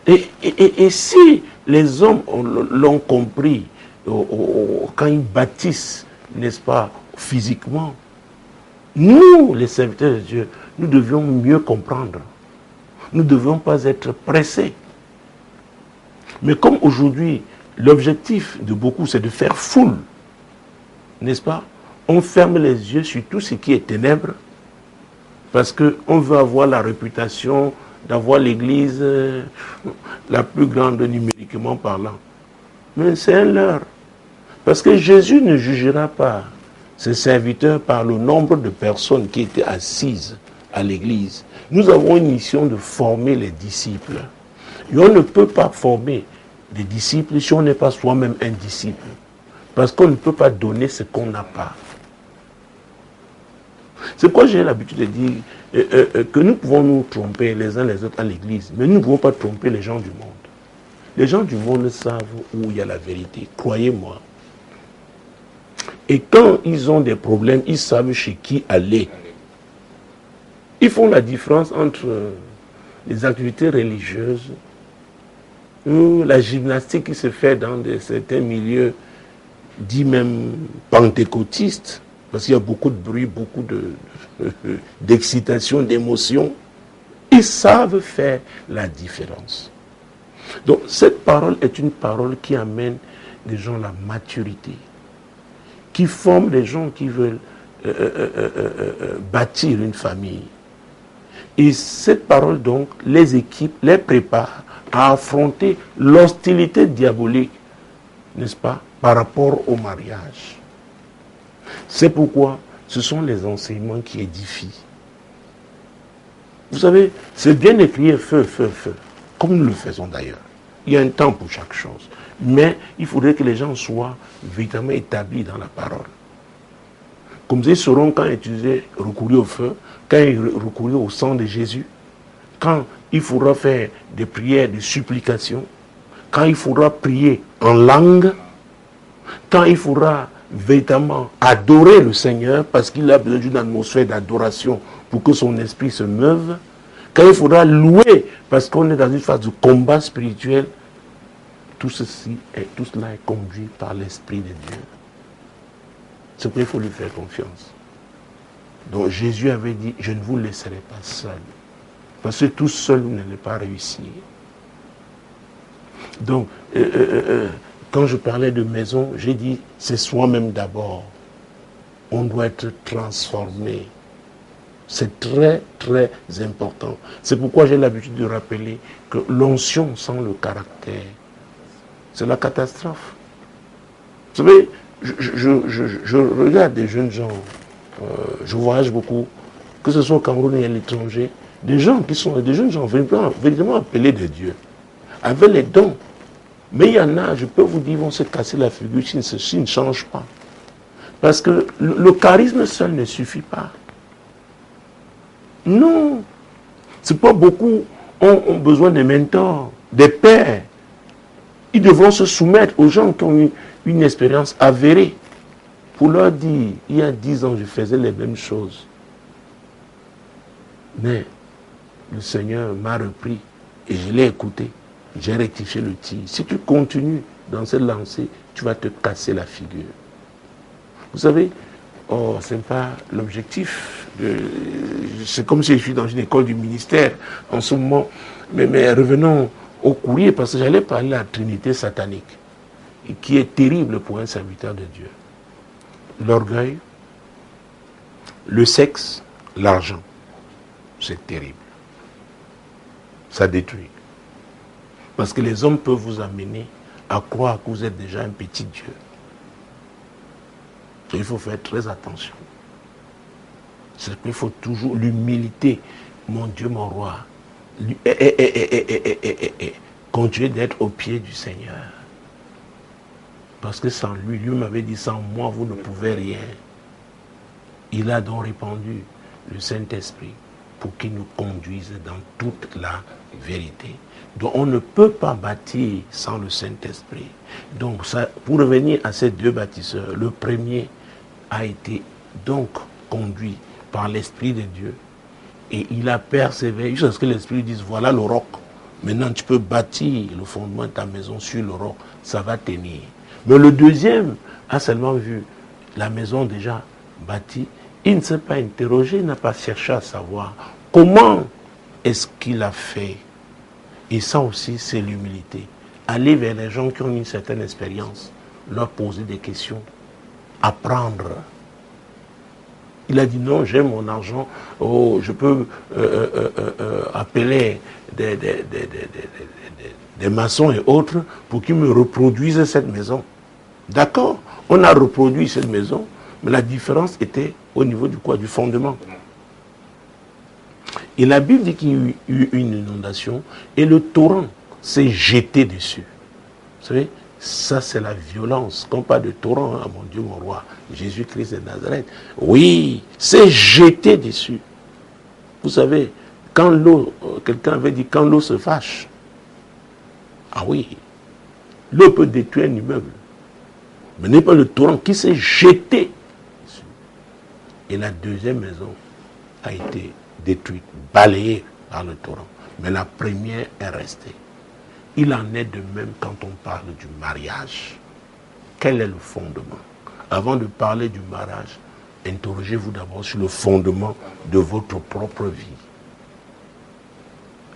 Et si les hommes l'ont compris, quand ils bâtissent, n'est-ce pas, physiquement, nous, les serviteurs de Dieu, nous devions mieux comprendre. Nous ne devions pas être pressés. Mais comme aujourd'hui, l'objectif de beaucoup, c'est de faire foule, n'est-ce pas? On ferme les yeux sur tout ce qui est ténèbres, parce qu'on veut avoir la réputation d'avoir l'église la plus grande numériquement parlant. Mais c'est un leurre. Parce que Jésus ne jugera pas ses serviteurs par le nombre de personnes qui étaient assises à l'église. Nous avons une mission de former les disciples. Et on ne peut pas former des disciples si on n'est pas soi-même un disciple. Parce qu'on ne peut pas donner ce qu'on n'a pas. C'est pourquoi j'ai l'habitude de dire que nous pouvons nous tromper les uns les autres à l'église, mais nous ne pouvons pas tromper les gens du monde. Les gens du monde savent où il y a la vérité, croyez-moi. Et quand ils ont des problèmes, ils savent chez qui aller. Ils font la différence entre les activités religieuses ou la gymnastique qui se fait dans certains milieux dits même pentecôtistes, parce qu'il y a beaucoup de bruit, beaucoup d'excitation, d'émotion. Ils savent faire la différence. Donc cette parole est une parole qui amène les gens à la maturité, qui forme les gens qui veulent bâtir une famille. Et cette parole donc les équipe, les prépare à affronter l'hostilité diabolique, n'est-ce pas, par rapport au mariage. C'est pourquoi ce sont les enseignements qui édifient. Vous savez, c'est bien écrit feu, feu, feu, comme nous le faisons d'ailleurs. Il y a un temps pour chaque chose. Mais il faudrait que les gens soient véritablement établis dans la parole. Comme ils sauront quand utiliser, recourir au feu, quand recourir au sang de Jésus, quand il faudra faire des prières de supplication, quand il faudra prier en langue, quand il faudra véritablement adorer le Seigneur parce qu'il a besoin d'une atmosphère d'adoration pour que son esprit se meuve, quand il faudra louer parce qu'on est dans une phase de combat spirituel, tout cela est conduit par l'Esprit de Dieu. C'est pourquoi il faut lui faire confiance. Donc Jésus avait dit, je ne vous laisserai pas seul. Parce que tout seul, vous n'allez pas réussir. Donc, quand je parlais de maison, j'ai dit, c'est soi-même d'abord. On doit être transformé. C'est très, très important. C'est pourquoi j'ai l'habitude de rappeler que l'onction sans le caractère, c'est la catastrophe. Vous savez, je regarde des jeunes gens, je voyage beaucoup, que ce soit au Cameroun et à l'étranger, des gens qui sont des jeunes gens véritablement appelés de Dieu, avec les dons. Mais il y en a, je peux vous dire, ils vont se casser la figure s'ils ne changent pas. Parce que le charisme seul ne suffit pas. Non. C'est pas beaucoup ont besoin de mentors, des pères. Ils devront se soumettre aux gens qui ont eu une expérience avérée. Pour leur dire, il y a 10 ans, je faisais les mêmes choses. Mais le Seigneur m'a repris et je l'ai écouté. J'ai rectifié le tir. Si tu continues dans cette lancée, tu vas te casser la figure. Vous savez, ce n'est pas l'objectif. C'est comme si je suis dans une école du ministère en ce moment. Mais revenons au courrier, parce que j'allais parler de la Trinité satanique, qui est terrible pour un serviteur de Dieu. l'orgueil, le sexe, l'argent. C'est terrible. Ça détruit. Parce que les hommes peuvent vous amener à croire que vous êtes déjà un petit Dieu. Et il faut faire très attention. C'est qu'il faut toujours l'humilité. Mon Dieu, mon roi. Continuez d'être au pied du Seigneur. Parce que sans lui, lui m'avait dit, sans moi, vous ne pouvez rien. Il a donc répandu le Saint-Esprit pour qu'il nous conduise dans toute la vérité. Donc on ne peut pas bâtir sans le Saint-Esprit. Donc ça, pour revenir à ces deux bâtisseurs, le premier a été donc conduit par l'Esprit de Dieu et il a persévéré jusqu'à ce que l'Esprit dise voilà le roc. Maintenant tu peux bâtir le fondement de ta maison sur le roc, ça va tenir. Mais le deuxième a seulement vu la maison déjà bâtie. Il ne s'est pas interrogé, il n'a pas cherché à savoir comment est-ce qu'il a fait. Et ça aussi, c'est l'humilité. Aller vers les gens qui ont une certaine expérience, leur poser des questions, apprendre. Il a dit non, j'ai mon argent, oh, je peux appeler des maçons et autres pour qu'ils me reproduisent cette maison. D'accord, on a reproduit cette maison, mais la différence était au niveau du quoi, du fondement. Et la Bible dit qu'il y a eu une inondation et le torrent s'est jeté dessus. Vous savez, ça c'est la violence. Quand on parle de torrent, hein, mon Dieu, mon roi, Jésus-Christ de Nazareth, oui, c'est jeté dessus. Vous savez, quand l'eau, quelqu'un avait dit, quand l'eau se fâche, ah oui, l'eau peut détruire un immeuble. Mais n'est pas le torrent qui s'est jeté dessus. Et la deuxième maison a été détruite, balayée par le torrent. Mais la première est restée. Il en est de même quand on parle du mariage. Quel est le fondement? Avant de parler du mariage, interrogez-vous d'abord sur le fondement de votre propre vie.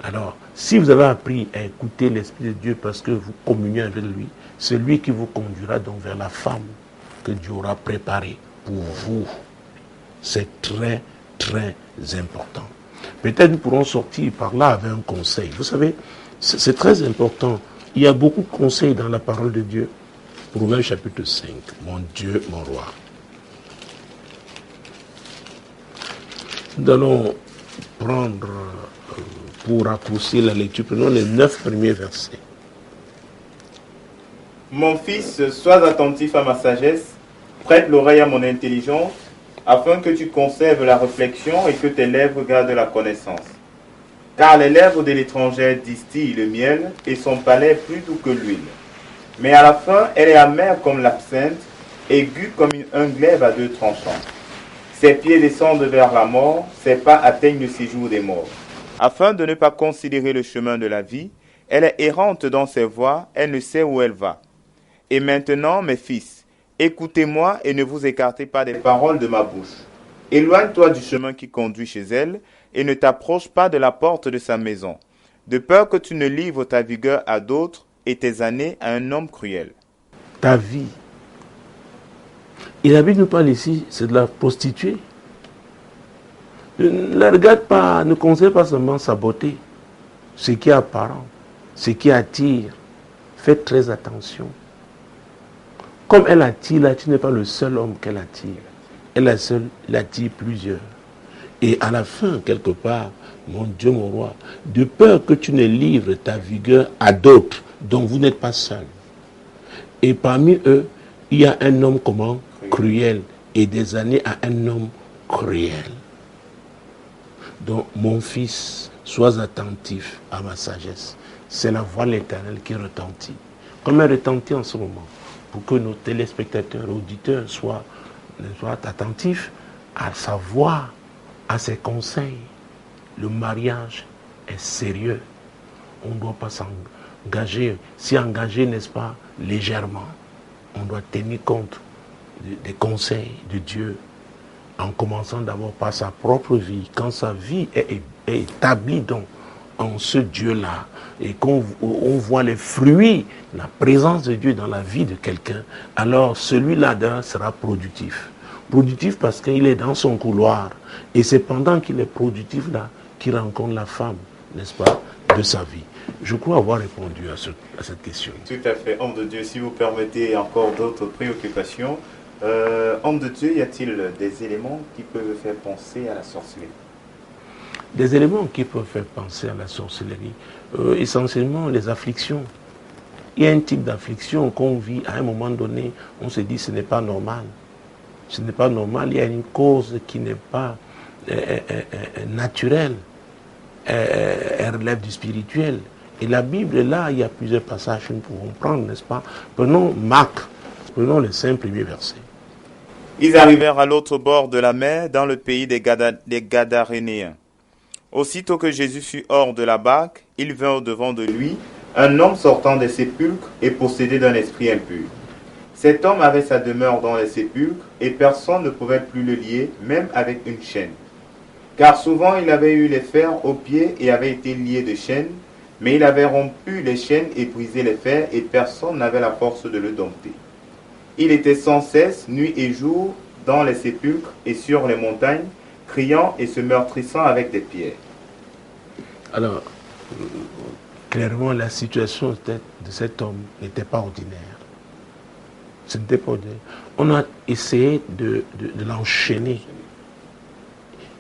Alors, si vous avez appris à écouter l'Esprit de Dieu parce que vous communiez avec lui, c'est lui qui vous conduira donc vers la femme que Dieu aura préparée pour vous. C'est très, très important. Peut-être nous pourrons sortir par là avec un conseil. Vous savez, c'est très important. Il y a beaucoup de conseils dans la parole de Dieu. Proverbe chapitre 5. Mon Dieu, mon roi. Nous allons prendre, pour raccourcir la lecture, prenons les 9 premiers versets. Mon fils, sois attentif à ma sagesse, prête l'oreille à mon intelligence, afin que tu conserves la réflexion et que tes lèvres gardent la connaissance. Car les lèvres de l'étranger distillent le miel et son palais plus doux que l'huile. Mais à la fin, elle est amère comme l'absinthe, aiguë comme un glaive à deux tranchants. Ses pieds descendent vers la mort, ses pas atteignent le séjour des morts. Afin de ne pas considérer le chemin de la vie, elle est errante dans ses voies, elle ne sait où elle va. Et maintenant, mes fils, écoutez-moi et ne vous écartez pas des paroles de ma bouche. Éloigne-toi du chemin qui conduit chez elle et ne t'approche pas de la porte de sa maison, de peur que tu ne livres ta vigueur à d'autres et tes années à un homme cruel. Ta vie. Et la Bible nous parle ici, c'est de la prostituée. Ne la regarde pas, ne considère pas seulement sa beauté, ce qui est apparent, ce qui attire. Faites très attention. Comme elle attire, là, tu n'es pas le seul homme qu'elle attire. Elle attire plusieurs. Et à la fin, quelque part, mon Dieu, mon roi, de peur que tu ne livres ta vigueur à d'autres, dont vous n'êtes pas seul. Et parmi eux, il y a un homme comment? Cruel. Et des années à un homme cruel. Donc, mon fils, sois attentif à ma sagesse. C'est la voix de l'Éternel qui retentit. Comme elle retentit en ce moment, pour que nos téléspectateurs, auditeurs soient attentifs à sa voix, à ses conseils. Le mariage est sérieux. On ne doit pas s'engager, s'y engager, n'est-ce pas, légèrement. On doit tenir compte des conseils de Dieu, en commençant d'abord par sa propre vie. Quand sa vie est établie donc en ce Dieu-là, et qu'on voit les fruits, la présence de Dieu dans la vie de quelqu'un, alors celui-là sera productif. Productif parce qu'il est dans son couloir. Et c'est pendant qu'il est productif là qu'il rencontre la femme, n'est-ce pas, de sa vie. Je crois avoir répondu à cette question. Tout à fait. Homme de Dieu, si vous permettez encore d'autres préoccupations, homme de Dieu, y a-t-il des éléments qui peuvent faire penser à la sorcellerie? Des éléments qui peuvent faire penser à la sorcellerie, essentiellement les afflictions. Il y a un type d'affliction qu'on vit à un moment donné, on se dit ce n'est pas normal. Ce n'est pas normal, il y a une cause qui n'est pas naturelle. Elle relève du spirituel. Et la Bible, là, il y a plusieurs passages que nous pouvons prendre, n'est-ce pas? Prenons Marc, prenons les 5 premiers versets. Ils arrivèrent à l'autre bord de la mer, dans le pays des Gadarénéens. Aussitôt que Jésus fut hors de la barque, il vint au-devant de lui un homme sortant des sépulcres et possédé d'un esprit impur. Cet homme avait sa demeure dans les sépulcres et personne ne pouvait plus le lier, même avec une chaîne. Car souvent il avait eu les fers aux pieds et avait été lié de chaînes, mais il avait rompu les chaînes et brisé les fers et personne n'avait la force de le dompter. Il était sans cesse, nuit et jour, dans les sépulcres et sur les montagnes, criant et se meurtrissant avec des pierres. Alors, clairement, la situation de cet homme n'était pas ordinaire. Ce n'était pas ordinaire. On a essayé de l'enchaîner.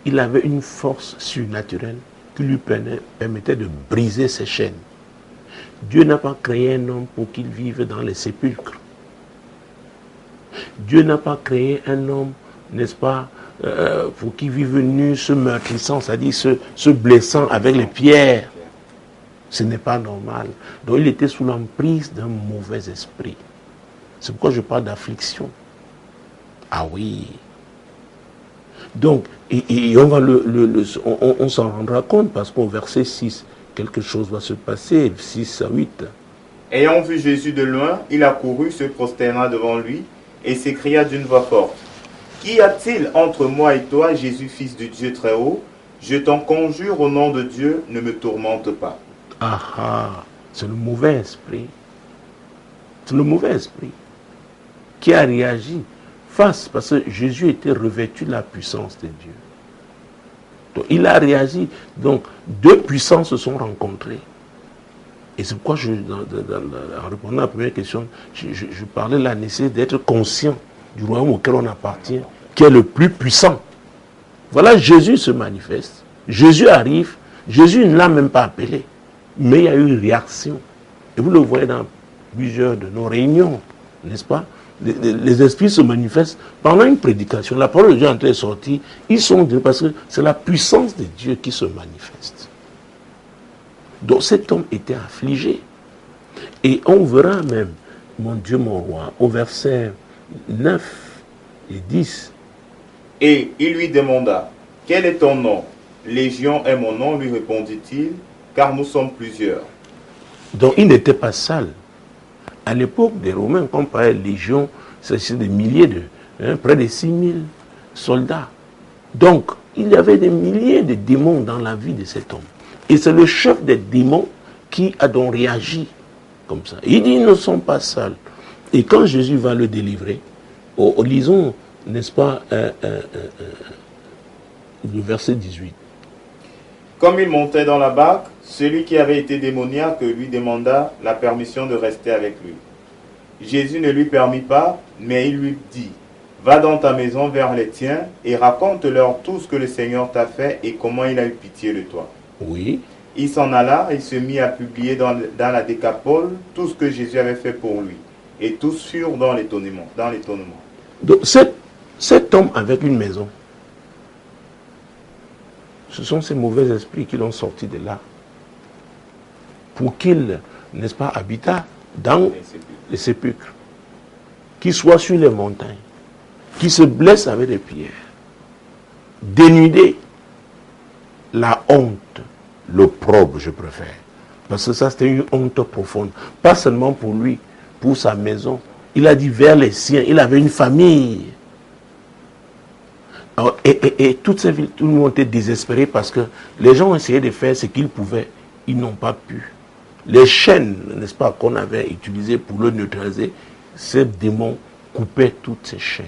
Il avait une force surnaturelle qui lui permettait de briser ses chaînes. Dieu n'a pas créé un homme pour qu'il vive dans les sépulcres. Dieu n'a pas créé un homme, n'est-ce pas, pour qu'il vive nu, se meurtrissant, c'est-à-dire se blessant avec les pierres. Ce n'est pas normal. Donc il était sous l'emprise d'un mauvais esprit. C'est pourquoi je parle d'affliction. Ah oui. Donc, et on s'en rendra compte parce qu'au verset 6, quelque chose va se passer, 6 à 8. Ayant vu Jésus de loin, il accourut, se prosterna devant lui et s'écria d'une voix forte. Qu'y a-t-il entre moi et toi, Jésus, fils du Dieu très haut? Je t'en conjure au nom de Dieu, ne me tourmente pas. Ah ah, c'est le mauvais esprit. C'est le mauvais esprit qui a réagi face, parce que Jésus était revêtu de la puissance de Dieu. Donc il a réagi. Donc deux puissances se sont rencontrées. Et c'est pourquoi, en répondant à la première question, je parlais de la nécessité d'être conscient du royaume auquel on appartient, qui est le plus puissant. Voilà, Jésus se manifeste. Jésus arrive. Jésus ne l'a même pas appelé. Mais il y a eu une réaction. Et vous le voyez dans plusieurs de nos réunions, n'est-ce pas? Les esprits se manifestent pendant une prédication. La parole de Dieu est en train de sortir. Ils sont Dieu parce que c'est la puissance de Dieu qui se manifeste. Donc cet homme était affligé. Et on verra même, mon Dieu, mon roi, au verset 9 et 10. Et il lui demanda, quel est ton nom? Légion est mon nom, lui répondit-il, car nous sommes plusieurs. Donc il n'était pas seul. À l'époque des Romains, quand on parlait de légion, c'est des milliers près de 6000 soldats. Donc il y avait des milliers de démons dans la vie de cet homme. Et c'est le chef des démons qui a donc réagi comme ça. Il dit, ils ne sont pas seuls. Et quand Jésus va le délivrer, lisons, n'est-ce pas, le verset 18. Comme il montait dans la barque, celui qui avait été démoniaque lui demanda la permission de rester avec lui. Jésus ne lui permit pas, mais il lui dit, va dans ta maison vers les tiens et raconte-leur tout ce que le Seigneur t'a fait et comment il a eu pitié de toi. Oui. Il s'en alla et se mit à publier dans la Décapole tout ce que Jésus avait fait pour lui. Et tous furent dans l'étonnement. Donc cet homme avec une maison, ce sont ces mauvais esprits qui l'ont sorti de là. Pour qu'il, n'est-ce pas, habita dans les sépulcres. Qu'il soit sur les montagnes. Qu'il se blesse avec des pierres. Dénuder. La honte, l'opprobre, je préfère. Parce que ça, c'était une honte profonde. Pas seulement pour lui, pour sa maison. Il a dit vers les siens. Il avait une famille. Alors, et toutes ces villes, tout le monde était désespéré parce que les gens ont essayé de faire ce qu'ils pouvaient. Ils n'ont pas pu. Les chaînes, n'est-ce pas, qu'on avait utilisées pour le neutraliser, ces démons coupaient toutes ces chaînes.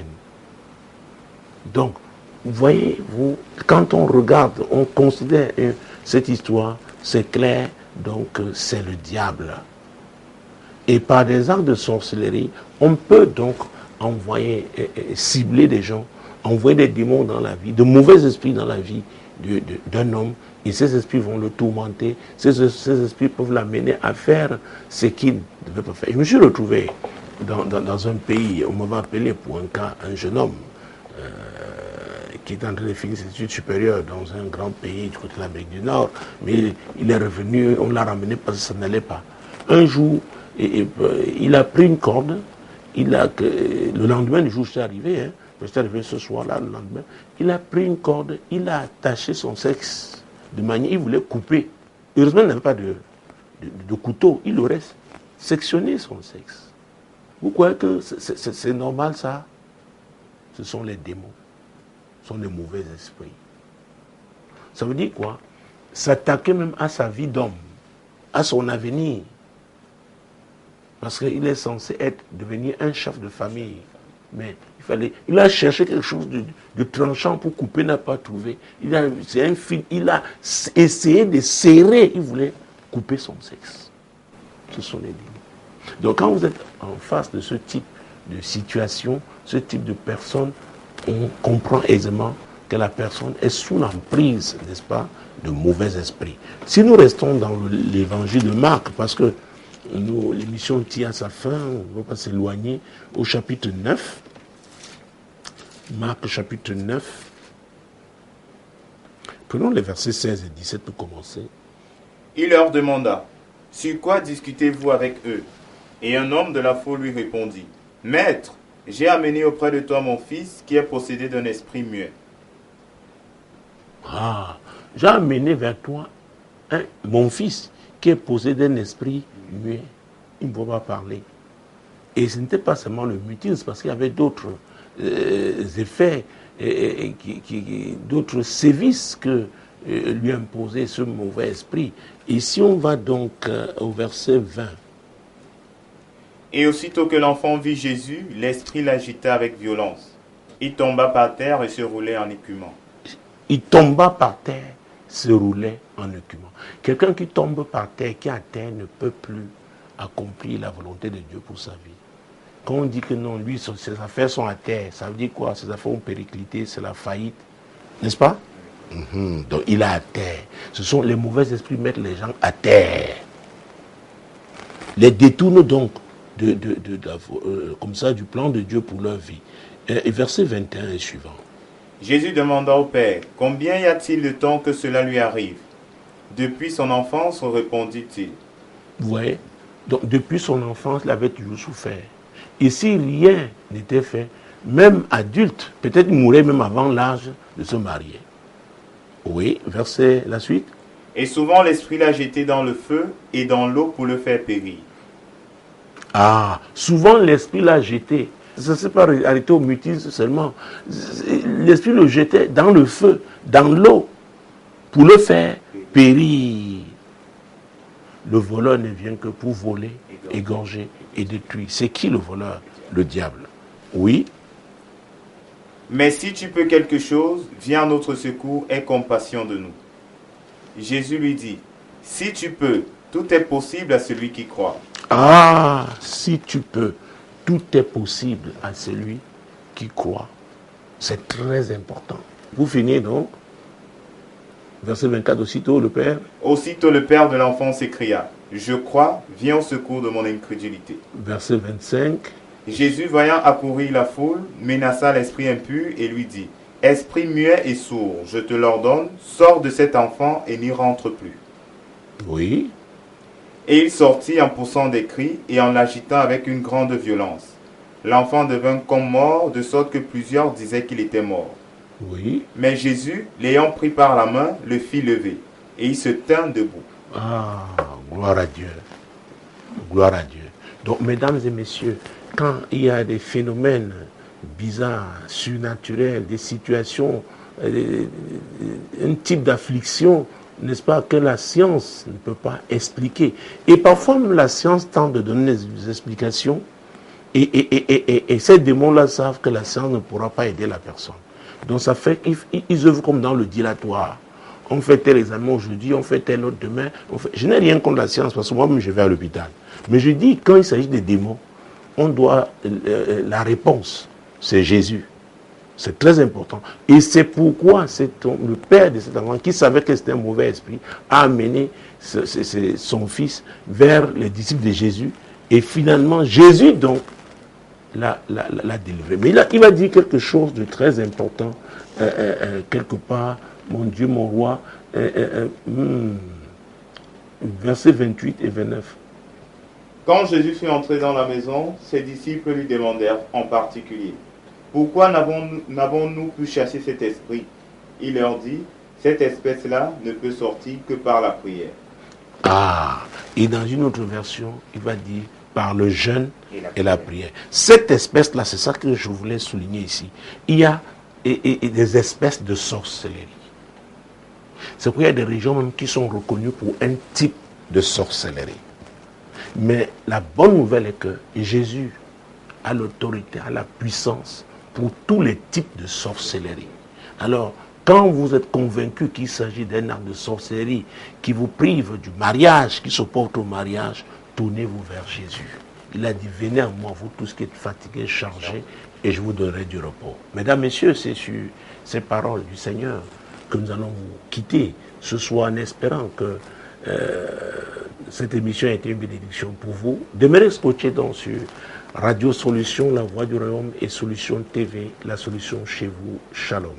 Donc, voyez, quand on regarde, on considère cette histoire, c'est clair, donc c'est le diable. Et par des actes de sorcellerie, on peut donc envoyer, cibler des gens, envoyer des démons dans la vie, de mauvais esprits dans la vie d'un homme, et ces esprits vont le tourmenter, ces esprits peuvent l'amener à faire ce qu'il ne devait pas faire. Je me suis retrouvé dans un pays, on m'avait appelé pour un cas, un jeune homme qui est en train de finir ses études supérieures dans un grand pays du côté de l'Amérique du Nord, mais il est revenu, on l'a ramené parce que ça n'allait pas. Un jour, il a pris une corde, le lendemain du jour où je suis arrivé, je suis arrivé ce soir-là, le lendemain, il a pris une corde, il a attaché son sexe de manière, il voulait couper. Heureusement, il n'avait pas de couteau, il aurait sectionné son sexe. Vous croyez que c'est normal ça? Ce sont les démons, ce sont les mauvais esprits. Ça veut dire quoi? S'attaquer même à sa vie d'homme, à son avenir. Parce qu'il est censé devenir un chef de famille. Mais il a cherché quelque chose de tranchant pour couper, n'a pas trouvé. Il a essayé de serrer, il voulait couper son sexe. Ce sont les démons. Donc quand vous êtes en face de ce type de situation, ce type de personne, on comprend aisément que la personne est sous l'emprise, n'est-ce pas, de mauvais esprits. Si nous restons dans l'évangile de Marc, parce que l'émission tient à sa fin, on ne va pas s'éloigner, au chapitre 9, Marc chapitre 9, prenons les versets 16 et 17 pour commencer. Il leur demanda, sur quoi discutez-vous avec eux? Et un homme de la foule lui répondit, Maître, j'ai amené auprès de toi mon fils qui est possédé d'un esprit muet. Ah, j'ai amené vers toi mon fils qui est possédé d'un esprit muet. Il ne peut pas parler. Et ce n'était pas seulement le mutisme, parce qu'il y avait d'autres effets, d'autres sévices que lui imposait ce mauvais esprit. Et si on va donc au verset 20. Et aussitôt que l'enfant vit Jésus, l'esprit l'agita avec violence. Il tomba par terre et se roulait en écumant. Il tomba par terre, se roulait en écumant. Quelqu'un qui tombe par terre, qui est à terre, ne peut plus accomplir la volonté de Dieu pour sa vie. Quand on dit que non, lui, ses affaires sont à terre, ça veut dire quoi? Ses affaires ont périclité, c'est la faillite, n'est-ce pas? Donc il est à terre. Ce sont les mauvais esprits qui mettent les gens à terre. Les détournent donc comme ça du plan de Dieu pour leur vie. Et verset 21 et suivant. Jésus demanda au Père, combien y a-t-il de temps que cela lui arrive? Depuis son enfance, répondit-il. Vous voyez? Donc depuis son enfance, il avait toujours souffert. Et si rien n'était fait, même adulte, peut-être il mourrait même avant l'âge de se marier. Oui, verset la suite. Et souvent l'esprit l'a jeté dans le feu et dans l'eau pour le faire périr. Ah, souvent l'esprit l'a jeté. Ça ne s'est pas arrêté au mutisme seulement. L'esprit le jetait dans le feu, dans l'eau, pour le faire périr. Le voleur ne vient que pour voler, égorger et détruire. C'est qui le voleur? Le diable. Oui. Mais si tu peux quelque chose, viens à notre secours, aie compassion de nous. Jésus lui dit, si tu peux, tout est possible à celui qui croit. Ah, si tu peux, tout est possible à celui qui croit. C'est très important. Vous finissez donc. Verset 24, aussitôt le Père. Aussitôt le Père de l'enfant s'écria, je crois, viens au secours de mon incrédulité. Verset 25. Jésus, voyant accourir la foule, menaça l'esprit impur et lui dit, esprit muet et sourd, je te l'ordonne, sors de cet enfant et n'y rentre plus. Oui. Et il sortit en poussant des cris et en l'agitant avec une grande violence. L'enfant devint comme mort, de sorte que plusieurs disaient qu'il était mort. Oui. Mais Jésus, l'ayant pris par la main, le fit lever, et il se tint debout. Ah, gloire à Dieu. Gloire à Dieu. Donc, mesdames et messieurs, quand il y a des phénomènes bizarres, surnaturels, des situations, un type d'affliction, n'est-ce pas, que la science ne peut pas expliquer. Et parfois même la science tente de donner des explications, et ces démons-là savent que la science ne pourra pas aider la personne. Donc ça fait qu'ils œuvrent comme dans le dilatoire. On fait tel examen aujourd'hui, on fait tel autre demain. Je n'ai rien contre la science parce que moi-même je vais à l'hôpital. Mais je dis, quand il s'agit des démons, on doit... la réponse, c'est Jésus. C'est très important. Et c'est pourquoi le père de cet enfant, qui savait que c'était un mauvais esprit, a amené son fils vers les disciples de Jésus. Et finalement, Jésus, donc, l'a délivré. Mais il va dire quelque chose de très important, quelque part, mon Dieu, mon roi, versets 28 et 29. Quand Jésus fut entré dans la maison, ses disciples lui demandèrent en particulier: pourquoi n'avons-nous pu chasser cet esprit? Il leur dit: cette espèce-là ne peut sortir que par la prière. Ah, et dans une autre version, il va dire par le jeûne et la prière. Cette espèce-là, c'est ça que je voulais souligner ici. Il y a des espèces de sorcellerie. C'est pourquoi il y a des régions même qui sont reconnues pour un type de sorcellerie. Mais la bonne nouvelle est que Jésus a l'autorité, a la puissance pour tous les types de sorcellerie. Alors, quand vous êtes convaincu qu'il s'agit d'un acte de sorcellerie qui vous prive du mariage, qui s'opporte au mariage, tournez-vous vers Jésus. Il a dit: venez à moi, vous tous qui êtes fatigués, chargés, et je vous donnerai du repos. Mesdames, Messieurs, c'est sur ces paroles du Seigneur que nous allons vous quitter ce soir en espérant que cette émission a été une bénédiction pour vous. Demeurez scotchés donc sur Radio Solution, La Voix du Royaume, et Solution TV, la solution chez vous. Shalom.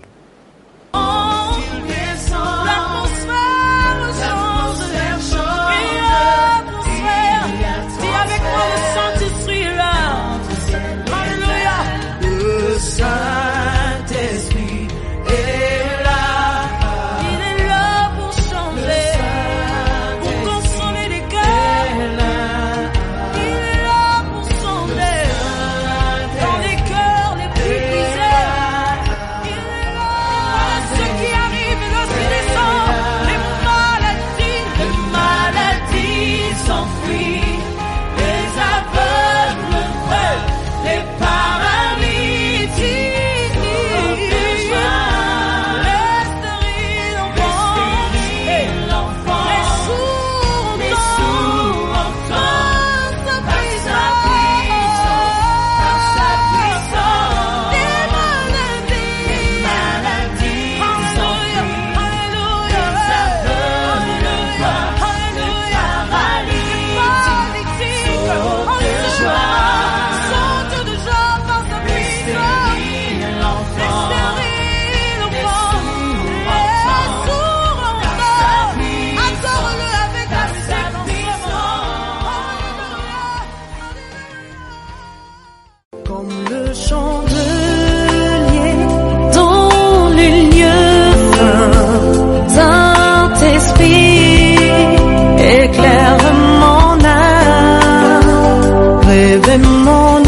Éclaire mon âme, réveille mon